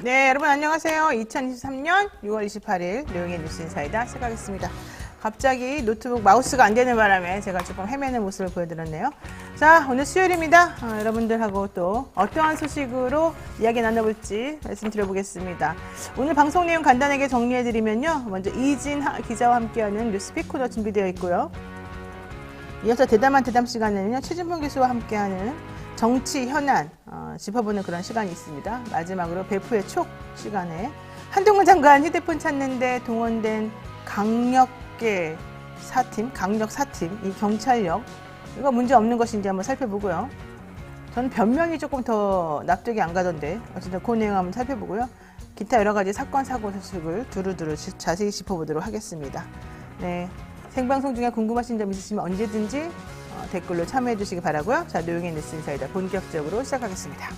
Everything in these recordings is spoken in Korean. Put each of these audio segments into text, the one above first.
네, 여러분 안녕하세요. 2023년 6월 28일 류영의 뉴스 인사이다 시작하겠습니다. 갑자기 노트북 마우스가 안 되는 바람에 제가 조금 헤매는 모습을 보여드렸네요. 자, 오늘 수요일입니다. 여러분들하고 또 어떠한 소식으로 이야기 나눠볼지 말씀드려보겠습니다. 오늘 방송 내용 간단하게 정리해드리면요. 먼저 이진하 기자와 함께하는 뉴스픽 코너 준비되어 있고요. 이어서 대담한 대담 시간에는요. 최진봉 교수와 함께하는 정치 현안 짚어보는 그런 시간이 있습니다. 마지막으로 배프의 촉 시간에 한동훈 장관 휴대폰 찾는데 동원된 강력계 사팀, 강력 사팀, 이 경찰력 이거 문제 없는 것인지 한번 살펴보고요. 저는 변명이 조금 더 납득이 안 가던데 어쨌든 그 내용 한번 살펴보고요. 기타 여러 가지 사건 사고 소식을 두루두루 자세히 짚어보도록 하겠습니다. 네, 생방송 중에 궁금하신 점 있으시면 언제든지 댓글로 참여해 주시기 바라고요. 자, 류영의 뉴스 인사이다 본격적으로 시작하겠습니다.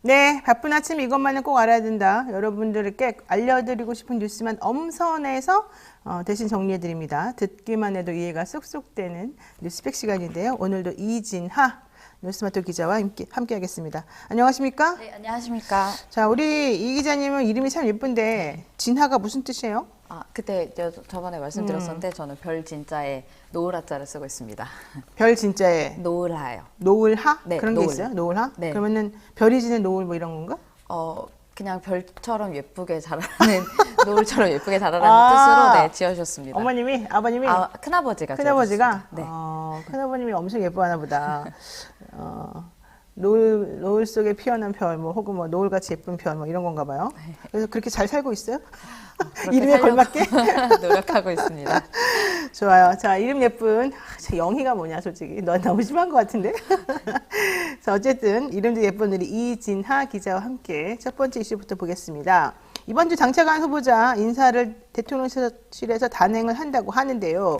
네, 바쁜 아침 이것만은 꼭 알아야 된다. 여러분들께 알려드리고 싶은 뉴스만 엄선해서 대신 정리해드립니다. 듣기만 해도 이해가 쏙쏙 되는 뉴스팩 시간인데요. 오늘도 이진하 뉴스마토 기자와 함께 하겠습니다. 안녕하십니까? 네, 안녕하십니까? 자, 우리 이 기자님은 이름이 참 예쁜데 진하가 무슨 뜻이에요? 그때 저번에 말씀드렸었는데 저는 별 진자에 노을하자를 쓰고 있습니다. 별 진짜에 노을하요. 노을하? 네, 그런 노을. 게 있어요? 노을하? 네. 그러면은 별이 지는 노을 뭐 이런 건가? 그냥 별처럼 예쁘게 자라는 노을처럼 예쁘게 자라라는 뜻으로 네, 지어주셨습니다. 어머님이? 아버님이? 큰아버지가 큰아버지가? 지어주셨습니다. 네. 큰아버님이 엄청 예뻐하나 보다. 노을 속에 피어난 별, 뭐, 혹은 뭐, 노을같이 예쁜 별, 뭐, 이런 건가 봐요. 그래서 그렇게 잘 살고 있어요? 이름에 걸맞게? 노력하고 있습니다. 좋아요. 자, 이름 예쁜, 제 영희가 뭐냐, 솔직히. 너 너무 심한 것 같은데? 자, 어쨌든, 이름도 예쁜 우리 이진하 기자와 함께 첫 번째 이슈부터 보겠습니다. 이번 주 장차관 후보자 인사를 대통령실에서 단행을 한다고 하는데요.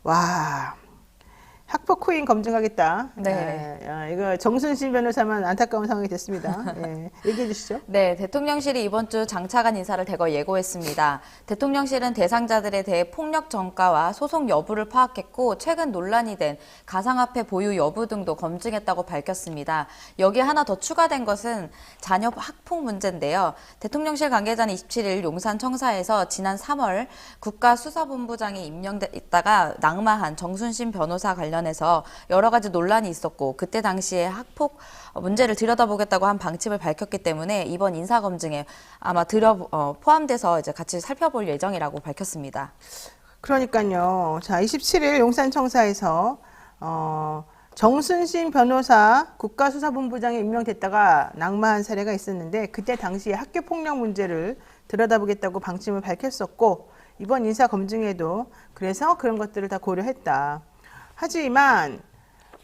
와. 학폭 코인 검증하겠다. 네. 이거 정순신 변호사만 안타까운 상황이 됐습니다. 예, 얘기해 주시죠. 네, 대통령실이 이번 주 장차관 인사를 대거 예고했습니다. 대통령실은 대상자들에 대해 폭력 전가와 소송 여부를 파악했고 최근 논란이 된 가상화폐 보유 여부 등도 검증했다고 밝혔습니다. 여기에 하나 더 추가된 것은 자녀 학폭 문제인데요. 대통령실 관계자는 27일 용산청사에서 지난 3월 국가수사본부장이 임명돼 있다가 낙마한 정순신 변호사 관련해서 여러 가지 논란이 있었고 그때 당시에 학폭 문제를 들여다보겠다고 한 방침을 밝혔기 때문에 이번 인사검증에 아마 포함돼서 이제 같이 살펴볼 예정이라고 밝혔습니다. 그러니까요. 자, 27일 용산청사에서 정순신 변호사 국가수사본부장에 임명됐다가 낙마한 사례가 있었는데 그때 당시에 학교폭력 문제를 들여다보겠다고 방침을 밝혔었고 이번 인사검증에도 그래서 그런 것들을 다 고려했다. 하지만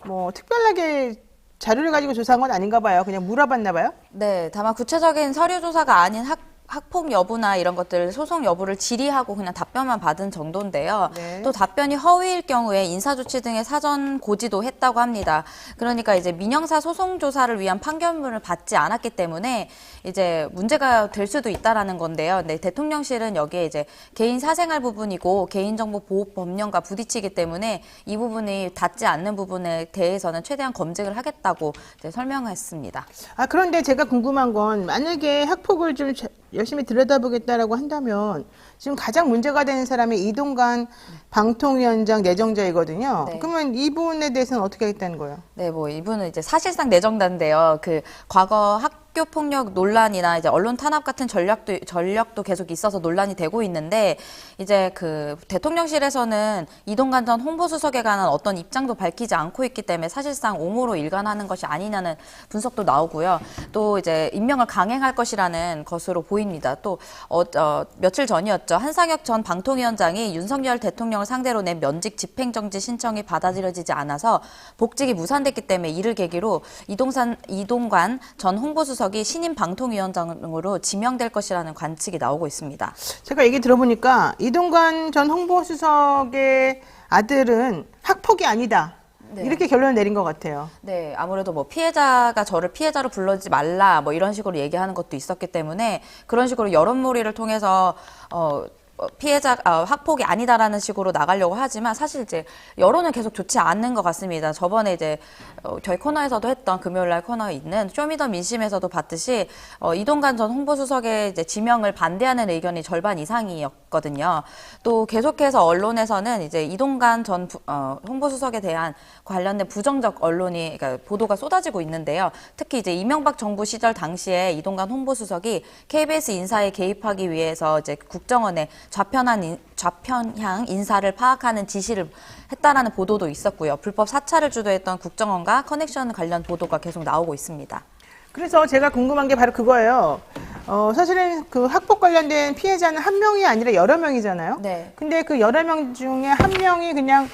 뭐 특별하게 자료를 가지고 조사한 건 아닌가 봐요. 그냥 물어봤나 봐요. 네, 다만 구체적인 서류 조사가 아닌 학폭 여부나 이런 것들 소송 여부를 질의하고 그냥 답변만 받은 정도인데요. 네. 또 답변이 허위일 경우에 인사조치 등의 사전 고지도 했다고 합니다. 그러니까 이제 민형사 소송 조사를 위한 판결문을 받지 않았기 때문에 이제 문제가 될 수도 있다라는 건데요. 네, 대통령실은 여기에 이제 개인 사생활 부분이고 개인정보 보호 법령과 부딪히기 때문에 이 부분이 닿지 않는 부분에 대해서는 최대한 검증을 하겠다고 이제 설명했습니다. 그런데 제가 궁금한 건 만약에 학폭을 좀 열심히 들여다보겠다라고 한다면 지금 가장 문제가 되는 사람이 이동관 방통위원장 내정자이거든요. 네. 그러면 이분에 대해서는 어떻게 하겠다는 거예요? 네, 뭐 이분은 이제 사실상 내정자인데요. 그 과거 학교 폭력 논란이나 이제 언론 탄압 같은 전력도 계속 있어서 논란이 되고 있는데 이제 그 대통령실에서는 이동관 전 홍보수석에 관한 어떤 입장도 밝히지 않고 있기 때문에 사실상 옹호로 일관하는 것이 아니냐는 분석도 나오고요. 또 이제 임명을 강행할 것이라는 것으로 보입니다. 또 며칠 전이었죠. 한상혁 전 방통위원장이 윤석열 대통령을 상대로 낸 면직 집행정지 신청이 받아들여지지 않아서 복직이 무산됐기 때문에 이를 계기로 이동관 전 홍보수석이 신임 방통위원장으로 지명될 것이라는 관측이 나오고 있습니다. 제가 얘기 들어보니까 이동관 전 홍보수석의 아들은 학폭이 아니다. 네. 이렇게 결론을 내린 것 같아요. 네, 아무래도 뭐 피해자가 저를 피해자로 불러지 말라 뭐 이런 식으로 얘기하는 것도 있었기 때문에 그런 식으로 여론몰이를 통해서 학폭이 아니다라는 식으로 나가려고 하지만 사실 이제 여론은 계속 좋지 않는 것 같습니다. 저번에 이제 저희 코너에서도 했던 금요일날 코너에 있는 쇼미더 민심에서도 봤듯이 이동관 전 홍보수석의 이제 지명을 반대하는 의견이 절반 이상이었거든요. 또 계속해서 언론에서는 이제 이동관 전 홍보수석에 대한 관련된 부정적 그러니까 보도가 쏟아지고 있는데요. 특히 이제 이명박 정부 시절 당시에 이동관 홍보수석이 KBS 인사에 개입하기 위해서 이제 국정원에 좌편향 인사를 파악하는 지시를 했다라는 보도도 있었고요. 불법 사찰을 주도했던 국정원과 커넥션 관련 보도가 계속 나오고 있습니다. 그래서 제가 궁금한 게 바로 그거예요. 사실은 그 학폭 관련된 피해자는 한 명이 아니라 여러 명이잖아요. 네. 근데 그 여러 명 중에 한 명이 그냥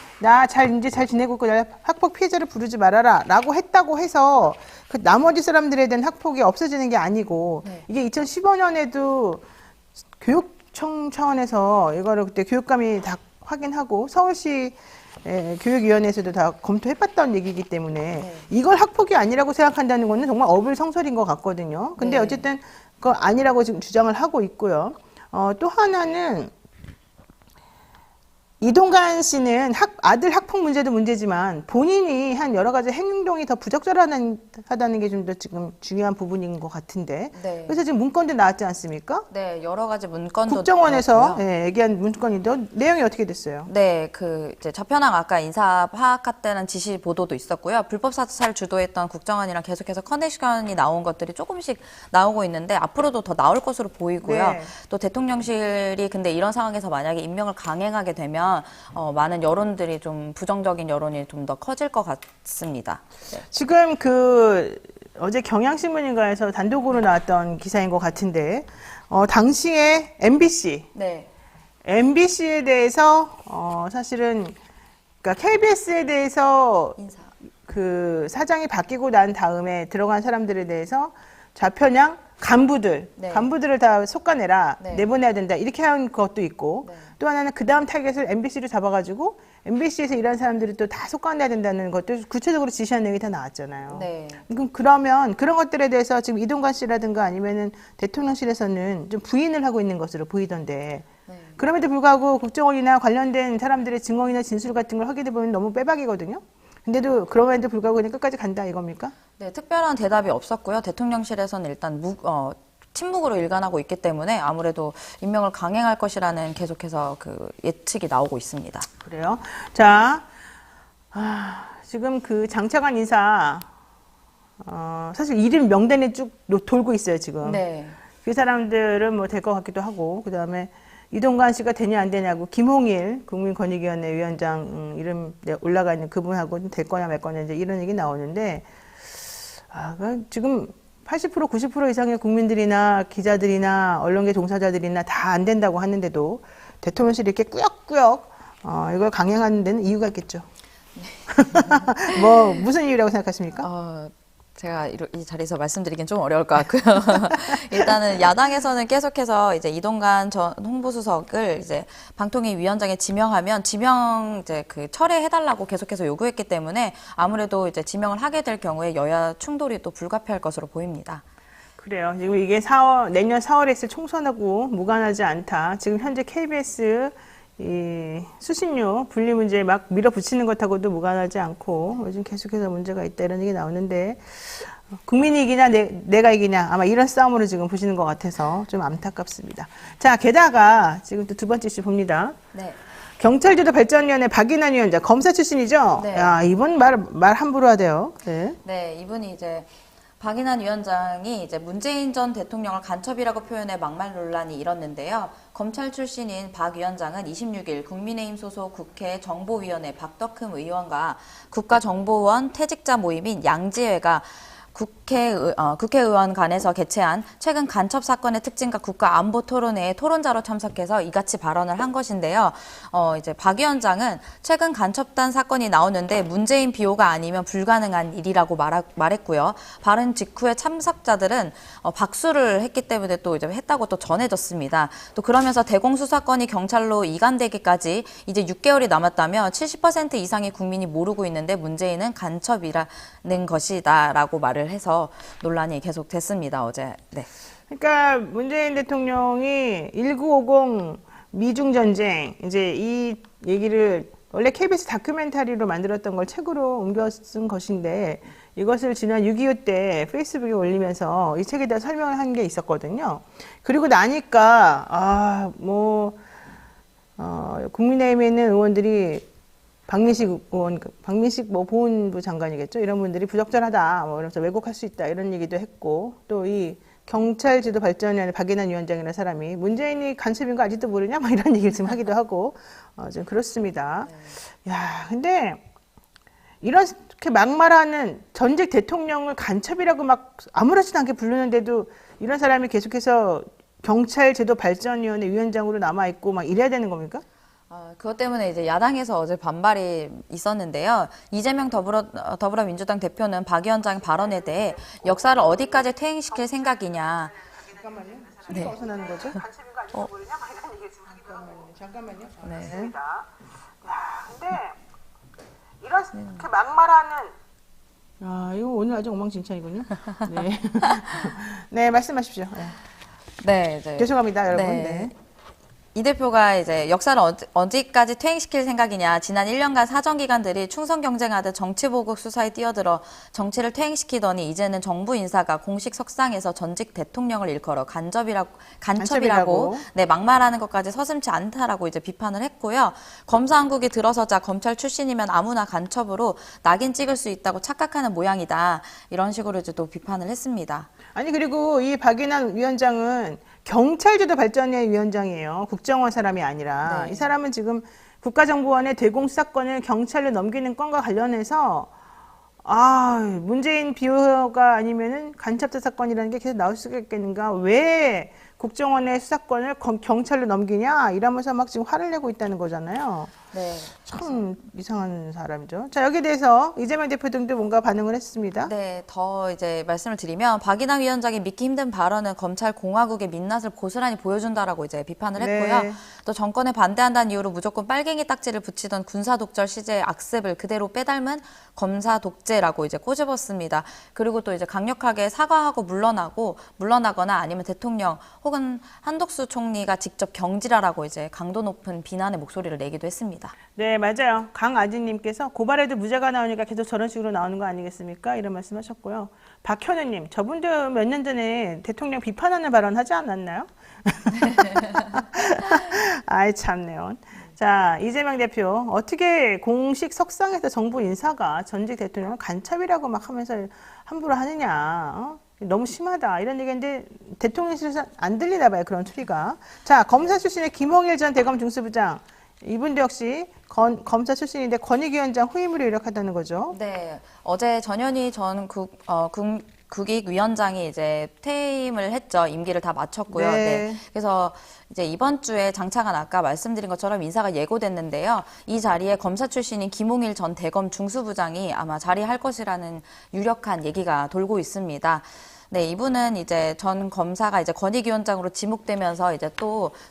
이제 잘 지내고 있고 학폭 피해자를 부르지 말아라 라고 했다고 해서 그 나머지 사람들에 대한 학폭이 없어지는 게 아니고 네. 이게 2015년에도 교육청 차원에서 이거를 그때 교육감이 다 확인하고 서울시 교육위원회에서도 다 검토해봤던 얘기이기 때문에 네. 이걸 학폭이 아니라고 생각한다는 거는 정말 어불성설인 것 같거든요. 근데 네. 어쨌든 그거 아니라고 지금 주장을 하고 있고요. 또 하나는 이동관 씨는 아들 학폭 문제도 문제지만 본인이 한 여러 가지 행동이 더 부적절하다는 게 좀 더 지금 중요한 부분인 것 같은데. 네. 그래서 지금 문건도 나왔지 않습니까? 네, 여러 가지 문건도 국정원에서 나왔고요. 얘기한 문건인데 내용이 어떻게 됐어요? 네, 그 이제 좌편향 아까 인사 파악했다는 지시 보도도 있었고요. 불법 사찰 주도했던 국정원이랑 계속해서 커넥션이 나온 것들이 조금씩 나오고 있는데 앞으로도 더 나올 것으로 보이고요. 네. 또 대통령실이 근데 이런 상황에서 만약에 임명을 강행하게 되면 많은 여론들이 좀 부정적인 여론이 좀 더 커질 것 같습니다. 네. 지금 어제 경향신문인가에서 단독으로 나왔던 기사인 것 같은데 당시에 MBC 네. MBC에 대해서 사실은 그러니까 KBS에 대해서 인사. 그 사장이 바뀌고 난 다음에 들어간 사람들에 대해서 좌편향 네. 간부들을 다 솎아내라, 네. 내보내야 된다 이렇게 한 것도 있고 네. 또 하나는 그 다음 타겟을 MBC로 잡아가지고 MBC에서 일하는 사람들을 또 다 솎아내야 된다는 것도 구체적으로 지시한 내용이 다 나왔잖아요. 네. 그러면 그런 것들에 대해서 지금 이동관 씨라든가 아니면은 대통령실에서는 좀 부인을 하고 있는 것으로 보이던데 네. 그럼에도 불구하고 국정원이나 관련된 사람들의 증언이나 진술 같은 걸 확인해 보면 너무 빼박이거든요. 근데도 그럼에도 불구하고 그냥 끝까지 간다 이겁니까? 네, 특별한 대답이 없었고요. 대통령실에서는 일단 침묵으로 일관하고 있기 때문에 아무래도 임명을 강행할 것이라는 계속해서 그 예측이 나오고 있습니다. 그래요. 자, 지금 그 장차관 인사 사실 이름 명단에 쭉 돌고 있어요 지금. 네. 그 사람들은 뭐 될 것 같기도 하고 그 다음에 이동관 씨가 되냐 안 되냐고 김홍일 국민권익위원회 위원장 이름 올라가 있는 그분하고 될 거냐 말 거냐 이제 이런 얘기 나오는데 지금 80% 90% 이상의 국민들이나 기자들이나 언론계 종사자들이나 다 안 된다고 하는데도 대통령실이 이렇게 꾸역꾸역 이걸 강행하는 데는 이유가 있겠죠. 뭐 무슨 이유라고 생각하십니까? 제가 이 자리에서 말씀드리긴 좀 어려울 것 같고요. 일단은 야당에서는 계속해서 이제 이동관 전 홍보수석을 이제 방통위 위원장에 지명하면 이제 그 철회해달라고 계속해서 요구했기 때문에 아무래도 이제 지명을 하게 될 경우에 여야 충돌이 또 불가피할 것으로 보입니다. 그래요. 지금 이게 내년 4월에 있을 총선하고 무관하지 않다. 지금 현재 KBS 이 수신료 분리 문제에 막 밀어붙이는 것하고도 무관하지 않고 요즘 계속해서 문제가 있다 이런 얘기 나오는데 국민이 이기냐 내가 이기냐 아마 이런 싸움으로 지금 보시는 것 같아서 좀 안타깝습니다. 자, 게다가 지금 또 두 번째 이슈 봅니다. 네. 경찰제도 발전위원회 박인환 위원장 검사 출신이죠? 네. 야, 이분 말 함부로 하대요. 네. 네, 이분이 이제 박인환 위원장이 이제 문재인 전 대통령을 간첩이라고 표현해 막말 논란이 일었는데요. 검찰 출신인 박 위원장은 26일 국민의힘 소속 국회 정보위원회 박덕흠 의원과 국가정보원 퇴직자 모임인 양지회가 국회의원 간에서 개최한 최근 간첩 사건의 특징과 국가안보 토론회에 토론자로 참석해서 이같이 발언을 한 것인데요. 이제 박 위원장은 최근 간첩단 사건이 나오는데 문재인 비호가 아니면 불가능한 일이라고 말했고요. 발언 직후에 참석자들은 박수를 했기 때문에 또 이제 했다고 또 전해졌습니다. 또 그러면서 대공수사건이 경찰로 이관되기까지 이제 6개월이 남았다며 70% 이상의 국민이 모르고 있는데 문재인은 간첩이라는 것이다라고 말을 해서 논란이 계속됐습니다. 어제. 네. 그러니까 문재인 대통령이 1950 미중 전쟁 이제 이 얘기를 원래 KBS 다큐멘터리로 만들었던 걸 책으로 옮겨 쓴 것인데 이것을 지난 6.25 때 페이스북에 올리면서 이 책에 대해 설명을 한 게 있었거든요. 그리고 나니까 국민의힘에 있는 의원들이 박민식 의원, 박민식 보훈부 장관이겠죠. 이런 분들이 부적절하다. 그래서 왜곡할 수 있다. 이런 얘기도 했고, 또 이 경찰 지도 발전위원회 박인환 위원장이라는 사람이 문재인이 간첩인 거 아직도 모르냐? 막 이런 얘기를 지금 하기도 하고, 좀 그렇습니다. 네. 야, 근데 이렇게 막말하는 전직 대통령을 간첩이라고 막 아무렇지도 않게 부르는데도 이런 사람이 계속해서 경찰 제도 발전위원회 위원장으로 남아있고 막 이래야 되는 겁니까? 그것 때문에 이제 야당에서 어제 반발이 있었는데요. 이재명 더불어민주당 대표는 박 위원장 발언에 대해 역사를 어디까지 퇴행시킬 생각이냐. 잠깐만요. 소리가 어디서 나는 거죠? 간첩인 거 아직도 모르냐? 막 이런 얘기 지금 하기도 하고. 잠깐만요. 네. 맞습니다. 야, 근데 이렇게 막말하는 이거 오늘 아주 엉망진창이군요. 네. 네, 말씀하십시오. 네. 네, 이제. 죄송합니다, 여러분. 네. 네. 이 대표가 이제 역사를 어디까지 퇴행시킬 생각이냐. 지난 1년간 사정기관들이 충성 경쟁하듯 정치보복 수사에 뛰어들어 정치를 퇴행시키더니 이제는 정부 인사가 공식 석상에서 전직 대통령을 일컬어 간첩이라고 네, 막말하는 것까지 서슴지 않다라고 이제 비판을 했고요. 검사 한국이 들어서자 검찰 출신이면 아무나 간첩으로 낙인 찍을 수 있다고 착각하는 모양이다. 이런 식으로 이제 또 비판을 했습니다. 아니 그리고 이 박인환 위원장은 경찰제도 발전위원회 위원장이에요. 국정원 사람이 아니라. 네. 이 사람은 지금 국가정보원의 대공수사건을 경찰로 넘기는 건과 관련해서 문재인 비호가 아니면은 간첩자 사건이라는 게 계속 나올 수가 있겠는가? 왜 국정원의 수사권을 경찰로 넘기냐? 이러면서 막 지금 화를 내고 있다는 거잖아요. 네. 참 이상한 사람이죠. 자, 여기에 대해서 이재명 대표 등도 뭔가 반응을 했습니다. 네, 더 이제 말씀을 드리면 박인환 위원장이 믿기 힘든 발언은 검찰 공화국의 민낯을 고스란히 보여준다라고 이제 비판을 했고요. 네. 또 정권에 반대한다는 이유로 무조건 빨갱이 딱지를 붙이던 군사 독재 시제의 악습을 그대로 빼닮은 검사 독재라고 이제 꼬집었습니다. 그리고 또 이제 강력하게 사과하고 물러나거나 아니면 대통령 혹은 한덕수 총리가 직접 경질하라고 이제 강도 높은 비난의 목소리를 내기도 했습니다. 네, 맞아요. 강아지님께서 고발해도 무죄가 나오니까 계속 저런 식으로 나오는 거 아니겠습니까? 이런 말씀하셨고요. 박현우님, 저분도 몇 년 전에 대통령 비판하는 발언 하지 않았나요? 아이 참네요. 자, 이재명 대표 어떻게 공식 석상에서 정부 인사가 전직 대통령을 간첩이라고 막 하면서 함부로 하느냐? 너무 심하다 이런 얘기인데 대통령실에서 안 들리나 봐요. 그런 추리가. 자, 검사 출신의 김홍일 전 대검 중수부장 이분도 역시 검사 출신인데 권익위원장 후임으로 이력하다는 거죠. 네, 어제 전현희 전 국익위원장이 이제 퇴임을 했죠. 임기를 다 마쳤고요. 네. 네. 그래서 이제 이번 주에 장차관 아까 말씀드린 것처럼 인사가 예고됐는데요. 이 자리에 검사 출신인 김홍일 전 대검 중수부장이 아마 자리할 것이라는 유력한 얘기가 돌고 있습니다. 네, 이분은 이제 전 검사가 이제 권익위원장으로 지목되면서 이제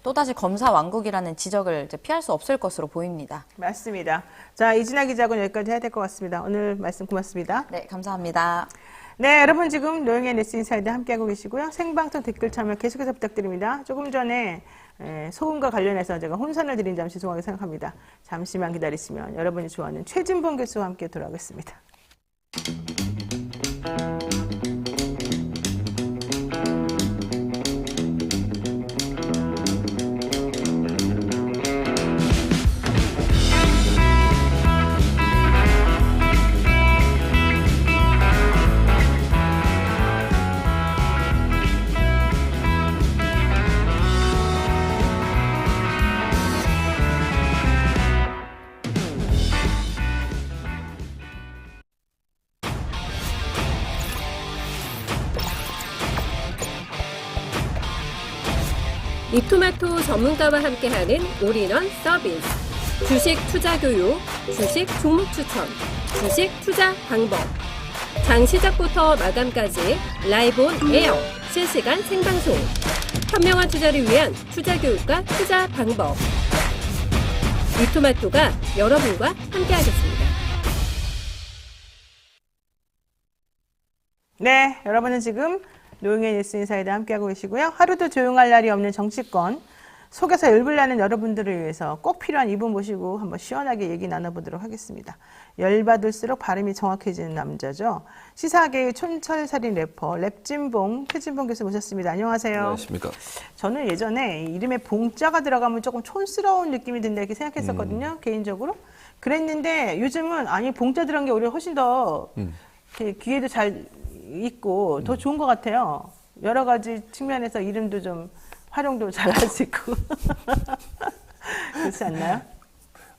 또다시 검사 왕국이라는 지적을 이제 피할 수 없을 것으로 보입니다. 맞습니다. 자, 이진아 기자하고는 여기까지 해야 될 것 같습니다. 오늘 말씀 고맙습니다. 네, 감사합니다. 네, 여러분 지금 노영의 뉴스 인사이드 함께하고 계시고요. 생방송 댓글 참여 계속해서 부탁드립니다. 조금 전에 소음과 관련해서 제가 혼선을 드린 점 죄송하게 생각합니다. 잠시만 기다리시면 여러분이 좋아하는 최진봉 교수와 함께 돌아오겠습니다. 잎토마토 전문가와 함께하는 올인원 서비스. 주식 투자 교육, 주식 종목 추천, 주식 투자 방법. 장 시작부터 마감까지 라이브 온 에어, 실시간 생방송. 현명한 투자를 위한 투자 교육과 투자 방법. 잎토마토가 여러분과 함께하겠습니다. 네, 여러분은 지금 노영의 뉴스 인사이드 함께하고 계시고요. 하루도 조용할 날이 없는 정치권, 속에서 열불 나는 여러분들을 위해서 꼭 필요한 이분 모시고 한번 시원하게 얘기 나눠보도록 하겠습니다. 열받을수록 발음이 정확해지는 남자죠. 시사계의 촌철살인 래퍼 랩진봉, 최진봉 교수 모셨습니다. 안녕하세요. 안녕하십니까. 저는 예전에 이름에 봉자가 들어가면 조금 촌스러운 느낌이 든다 이렇게 생각했었거든요. 개인적으로. 그랬는데 요즘은 아니 봉자 들어간 게 오히려 훨씬 더 이렇게 귀에도 잘 있고 더 좋은 것 같아요. 여러 가지 측면에서 이름도 좀 활용도 잘 할 수 있고. 그렇지 않나요?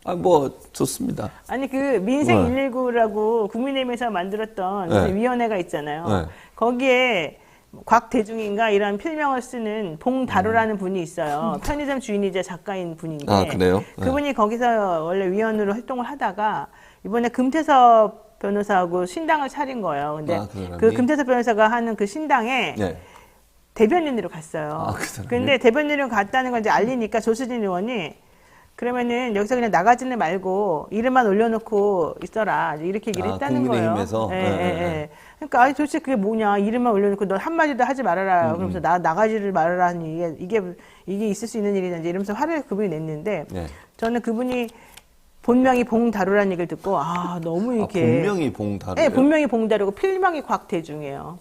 아, 뭐, 좋습니다. 아니, 그, 민생 119라고 국민의힘에서 만들었던 네. 위원회가 있잖아요. 네. 거기에 곽대중인가 이런 필명을 쓰는 봉다루라는 분이 있어요. 편의점 주인이자 작가인 분인데. 아, 그래요? 네. 그분이 거기서 원래 위원으로 활동을 하다가 이번에 금태섭 변호사하고 신당을 차린 거예요. 근데 아, 그 사람이? 그 금태섭 변호사가 하는 그 신당에 네. 대변인으로 갔어요. 아, 그 사람이? 근데 대변인으로 갔다는 걸 이제 알리니까 조수진 의원이 그러면은 여기서 그냥 나가지는 말고 이름만 올려놓고 있어라 이렇게 얘기를 아, 했다는 거예요. 국민의힘에서? 예, 네, 예, 네, 예. 그러니까 아니 도대체 그게 뭐냐 이름만 올려놓고 너 한마디도 하지 말아라. 그러면서 나가지를 말아라 하니 이게 있을 수 있는 일이냐 이러면서 화를 그분이 냈는데 네. 저는 그분이 본명이 봉다루라는 얘기를 듣고 아 너무 이렇게 본명이 봉다루. 네, 본명이 봉다루고 필명이 곽대중이에요.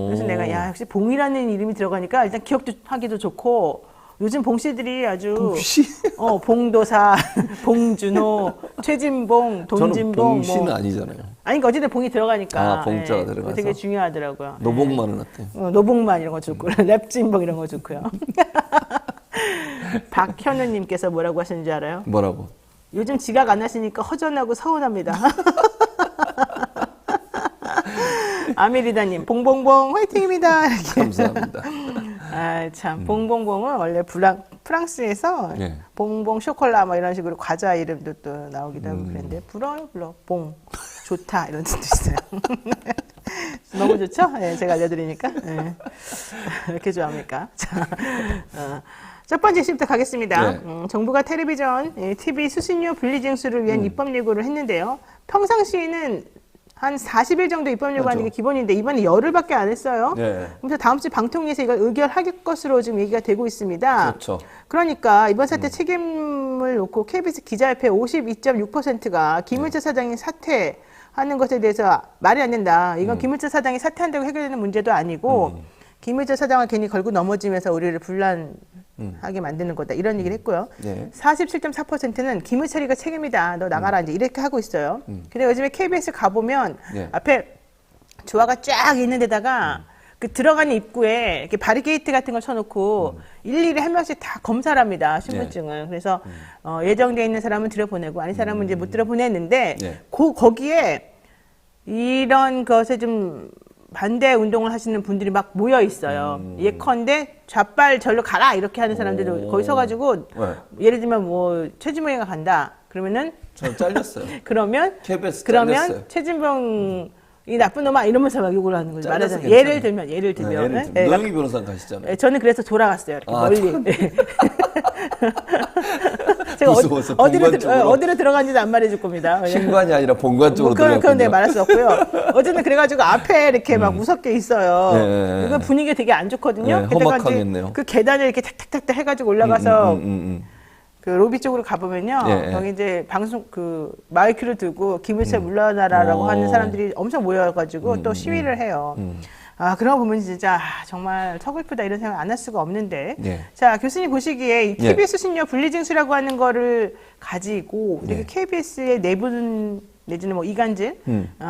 그래서 내가 야 역시 봉이라는 이름이 들어가니까 일단 기억도 하기도 좋고 요즘 봉씨들이 아주 봉씨? 봉도사, 봉준호, 최진봉, 돈진봉 저는 봉씨는 아니잖아요. 아니 그러니까 어쨌든 봉이 들어가니까 아, 봉자가 들어가서? 되게 중요하더라고요. 노봉만은 어때요? 노봉만 이런 거 좋고 랩진봉 이런 거 좋고요. 박현우님께서 뭐라고 하시는지 알아요? 뭐라고? 요즘 지각 안 하시니까 허전하고 서운합니다. 아메리다님, 봉봉봉 화이팅입니다. 이렇게. 감사합니다. 아, 참. 봉봉봉은 원래 프랑스에서 네. 봉봉 쇼콜라 뭐 이런 식으로 과자 이름도 또 나오기도 하고 그랬는데, 불어요, 봉. 좋다. 이런 뜻도 있어요. 너무 좋죠? 네, 제가 알려드리니까. 네. 왜 이렇게 좋아합니까? 자, 첫 번째 이슈부터 가겠습니다. 네. 정부가 텔레비전, TV 수신료 분리 징수를 위한 입법 예고를 했는데요. 평상시에는 한 40일 정도 입법 예고하는 게 기본인데 이번에 열흘밖에 안 했어요. 네. 그래서 다음 주 방통위에서 이걸 의결할 것으로 지금 얘기가 되고 있습니다. 그렇죠. 그러니까 이번 사태 책임을 놓고 KBS 기자협회 52.6%가 김은채 사장이 사퇴하는 것에 대해서 말이 안 된다. 이건 김은채 사장이 사퇴한다고 해결되는 문제도 아니고 김은채 사장을 괜히 걸고 넘어지면서 우리를 분란하게 만드는 거다. 이런 얘기를 했고요. 네. 47.4%는 김은철이가 책임이다. 너 나가라. 이제 이렇게 하고 있어요. 근데 요즘에 KBS 가보면 네. 앞에 주화가 쫙 있는 데다가 그 들어가는 입구에 이렇게 바리게이트 같은 걸 쳐놓고 일일이 한 명씩 다 검사를 합니다. 신분증을. 그래서 예정돼 있는 사람은 들여보내고 아닌 사람은 이제 못 들여보냈는데 네. 거기에 이런 것에 좀 반대 운동을 하시는 분들이 막 모여 있어요. 예컨대 좌빨 절로 가라 이렇게 하는 사람들도 거기 서가지고 네. 예를 들면 뭐 최진봉이가 간다 그러면은 저는 잘렸어요. 그러면 KBS 그러면 잘렸어요. 최진봉 이 나쁜 놈아 이러면서 막 욕을 하는 거죠. 잘라서 말하자면 괜찮아요. 예를 들면 네, 네, 노영희 변호사 가시잖아요. 저는 그래서 돌아갔어요. 이렇게 아, 멀리. 제가 무서워서 본관 쪽으로. 어디로 들어간지도 안 말해줄 겁니다. 신관이 아니라 본관 쪽으로 그건 들어갔군요. 내가 말할 수 없고요. 어쨌든 그래가지고 앞에 이렇게 막 무섭게 있어요. 네. 이거 분위기가 되게 안 좋거든요. 네, 게다가 이제 험악하겠네요. 그 계단을 이렇게 탁탁탁탁 해가지고 올라가서 음. 그 로비 쪽으로 가보면요. 예, 거기 이제 방송 그 마이크를 들고 김은채 물러나라라고 하는 사람들이 엄청 모여가지고 또 시위를 해요. 아, 그런 거 보면 진짜 정말 서글프다 이런 생각 안 할 수가 없는데. 예. 자, 교수님 보시기에 이 예. KBS 수신료 분리징수라고 하는 거를 가지고 우리 예. KBS의 내부는 내지는 뭐 이간질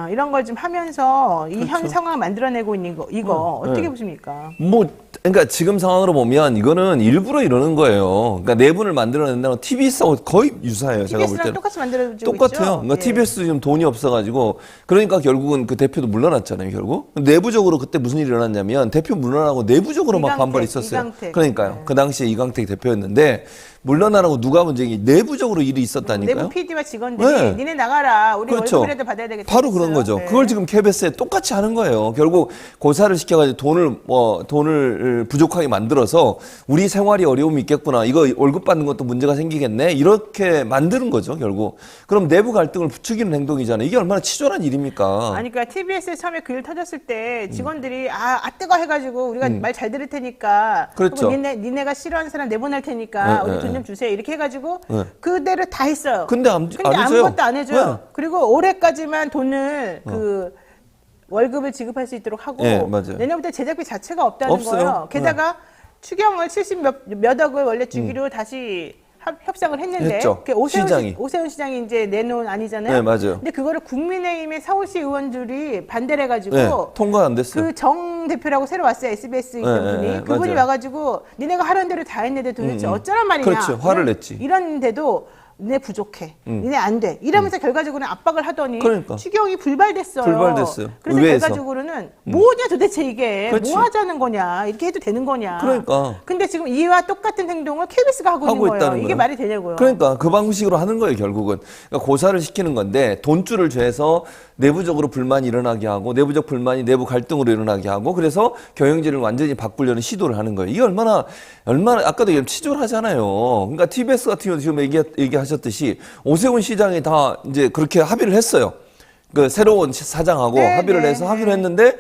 이런 걸 좀 하면서 이 현 상황을 만들어내고 있는 거 이거 어떻게 보십니까? 뭐 그러니까 지금 상황으로 보면 이거는 일부러 이러는 거예요. 그러니까 내분을 만들어낸다는 건 TBS하고 거의 유사해요. 제가 볼 TBS랑 때는. 똑같이 만들어지고 똑같아요. 있죠. 그러니까 예. TBS 지금 돈이 없어가지고 그러니까 결국은 그 대표도 물러났잖아요. 결국 내부적으로 그때 무슨 일이 일어났냐면 대표 물러나고 내부적으로 막 이강택, 반발이 있었어요. 이강택. 그러니까요. 네. 그 당시에 이강택 대표였는데 물러나라고 누가 문제기 내부적으로 일이 있었다니까요. 내부 PD와 직원들이 네. 니네 나가라. 우리 그렇죠. 월급이라도 받아야 되겠다. 바로 그런 했어요. 거죠. 네. 그걸 지금 KBS에 똑같이 하는 거예요. 결국 고사를 시켜가지고 돈을 부족하게 만들어서 우리 생활이 어려움이 있겠구나. 이거 월급 받는 것도 문제가 생기겠네. 이렇게 만드는 거죠, 결국. 그럼 내부 갈등을 부추기는 행동이잖아요. 이게 얼마나 치졸한 일입니까? 아니, 그러니까 TBS에 처음에 그 일 터졌을 때 직원들이 뜨거 해가지고 우리가 말 잘 들을 테니까. 그렇죠. 그리고 니네가 싫어하는 사람 내보낼 테니까 네, 우리 돈 좀 네. 주세요. 이렇게 해가지고 네. 그대로 다 했어요. 근데 안 해줘요. 아무것도 안 해줘요. 네. 그리고 올해까지만 돈을 월급을 지급할 수 있도록 하고 네, 맞아요. 내년부터 제작비 자체가 없다는 없어요. 거예요. 게다가 추경을 70몇 억을 원래 주기로 다시 협상을 했는데 했죠. 그게 시장이. 오세훈 시장이 이제 내놓은 아니잖아요. 네, 맞아요. 근데 그거를 국민의힘의 서울시 의원들이 반대를 해가지고 네, 통과 안 됐어요. 그 정 대표라고 새로 왔어요. SBS 있던 네, 분이. 네, 그분이 맞아요. 와가지고 니네가 하라는 대로 다 했는데 도대체 어쩌란 말이냐. 그렇죠. 화를 냈지. 이런데도 니네 부족해. 니네 안 돼. 이러면서 결과적으로는 압박을 하더니 그러니까. 추경이 불발됐어요. 불발됐어요. 그래서 의회에서. 결과적으로는 뭐냐 도대체 이게. 그렇지. 뭐 하자는 거냐. 이렇게 해도 되는 거냐. 그러니까. 근데 지금 이와 똑같은 행동을 KBS가 하고 있는 거예요. 있다는 이게 거예요. 말이 되냐고요. 그러니까 그 방식으로 하는 거예요, 결국은. 그러니까 고사를 시키는 건데 돈줄을 죄서 내부적으로 불만이 일어나게 하고 내부적 불만이 내부 갈등으로 일어나게 하고 그래서 경영진을 완전히 바꾸려는 시도를 하는 거예요. 이게 얼마나 아까도 얘기했지만 치졸하잖아요. 그러니까 TBS 같은 경우도 지금 얘기하셨듯이 오세훈 시장이 다 이제 그렇게 합의를 했어요. 그 새로운 사장하고 네, 합의를 네, 해서 네. 합의를 했는데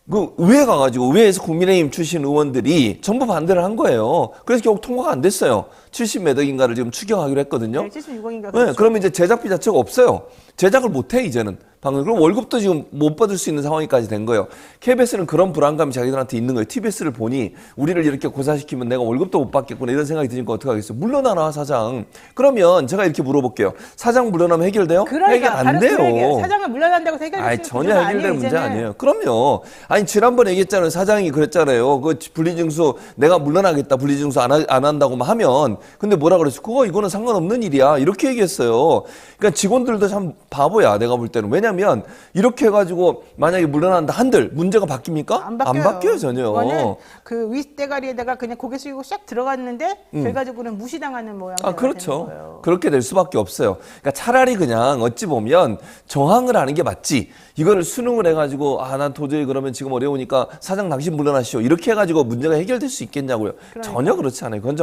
그 의회 가가지고 의회에서 국민의힘 출신 의원들이 전부 반대를 한 거예요. 그래서 결국 통과가 안 됐어요. 70몇 억인가를 지금 추경하기로 했거든요. 네, 76억인가. 네, 그러면 이제 제작비 자체가 없어요. 제작을 못해 이제는. 방금 그럼 월급도 지금 못 받을 수 있는 상황까지 된 거예요. KBS는 그런 불안감이 자기들한테 있는 거예요. TBS를 보니 우리를 이렇게 고사시키면 내가 월급도 못 받겠구나 이런 생각이 드니까 어떻게 하겠어요? 물러나라 사장. 그러면 제가 이렇게 물어볼게요. 사장 물러나면 해결돼요? 그러니까 해결 안 바로 그 얘기예요. 돼요. 사장을 물러난다고 해결될 수 있는 전혀 구조가 해결될 아니에요, 문제 이제는. 아니에요. 그럼요. 아니 지난번에 얘기했잖아요. 사장이 그랬잖아요. 그 분리징수 내가 물러나겠다. 분리징수 안 한다고만 하면 근데 뭐라 그랬어? 이거는 상관없는 일이야. 이렇게 얘기했어요. 그러니까 직원들도 참 바보야. 내가 볼 때는. 왜냐면 이렇게 해가지고 만약에 물러난다 한들 문제가 바뀝니까? 안 바뀌어요. 전혀. 이거는 그 윗대가리에다가 그냥 고개 숙이고 싹 들어갔는데 결과적으로는 무시당하는 모양이 되는 그렇죠. 거예요. 그렇게 될 수밖에 없어요. 그러니까 차라리 그냥 어찌 보면 저항을 하는 게 맞지. 이거를 수능을 해가지고 난 도저히 그러면 지금 어려우니까 사장 당신 물러나시오. 이렇게 해가지고 문제가 해결될 수 있겠냐고요. 전혀 그렇지 않아요. 그건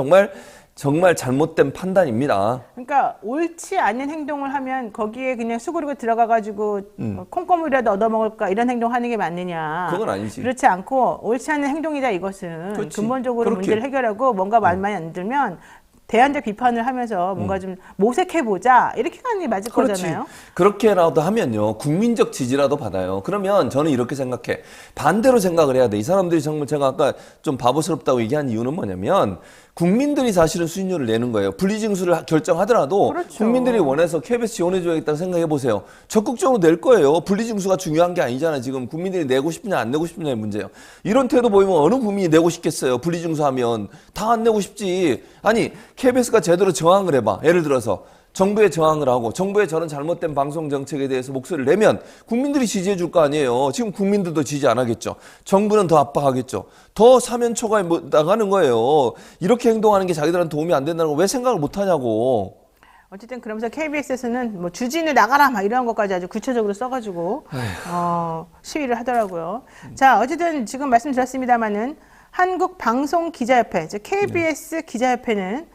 정말 잘못된 판단입니다. 그러니까 옳지 않은 행동을 하면 거기에 그냥 수그리고 들어가가지고 콩고물이라도 얻어먹을까 이런 행동하는 게 맞느냐. 그건 아니지. 그렇지 않고 옳지 않은 행동이다 이것은. 그렇지. 근본적으로 그렇게. 문제를 해결하고 뭔가 말만 안 들면 대안적 비판을 하면서 뭔가 좀 모색해보자 이렇게 하는 게 맞을 거잖아요. 그렇게라도 하면요. 국민적 지지라도 받아요. 그러면 저는 이렇게 생각해. 반대로 생각을 해야 돼. 이 사람들이 정말 제가 아까 좀 바보스럽다고 얘기한 이유는 뭐냐면 국민들이 사실은 수익률을 내는 거예요. 분리징수를 결정하더라도 그렇죠. 국민들이 원해서 KBS 지원해줘야겠다고 생각해 보세요. 적극적으로 낼 거예요. 분리징수가 중요한 게 아니잖아요. 지금 국민들이 내고 싶냐 안 내고 싶냐의 문제예요. 이런 태도 보이면 어느 국민이 내고 싶겠어요. 분리징수하면 다 안 내고 싶지. 아니 KBS가 제대로 저항을 해봐. 예를 들어서 정부에 저항을 하고 정부의 저런 잘못된 방송 정책에 대해서 목소리를 내면 국민들이 지지해 줄 거 아니에요. 지금 국민들도 지지 안 하겠죠. 정부는 더 압박하겠죠. 더 사면 초과에 나가는 거예요. 이렇게 행동하는 게 자기들한테 도움이 안 된다는 거 왜 생각을 못 하냐고. 어쨌든 그러면서 KBS에서는 뭐 주진우 나가라 막 이런 것까지 아주 구체적으로 써가지고 시위를 하더라고요. 자, 어쨌든 지금 말씀드렸습니다마는 한국방송기자협회, 즉 KBS 기자협회는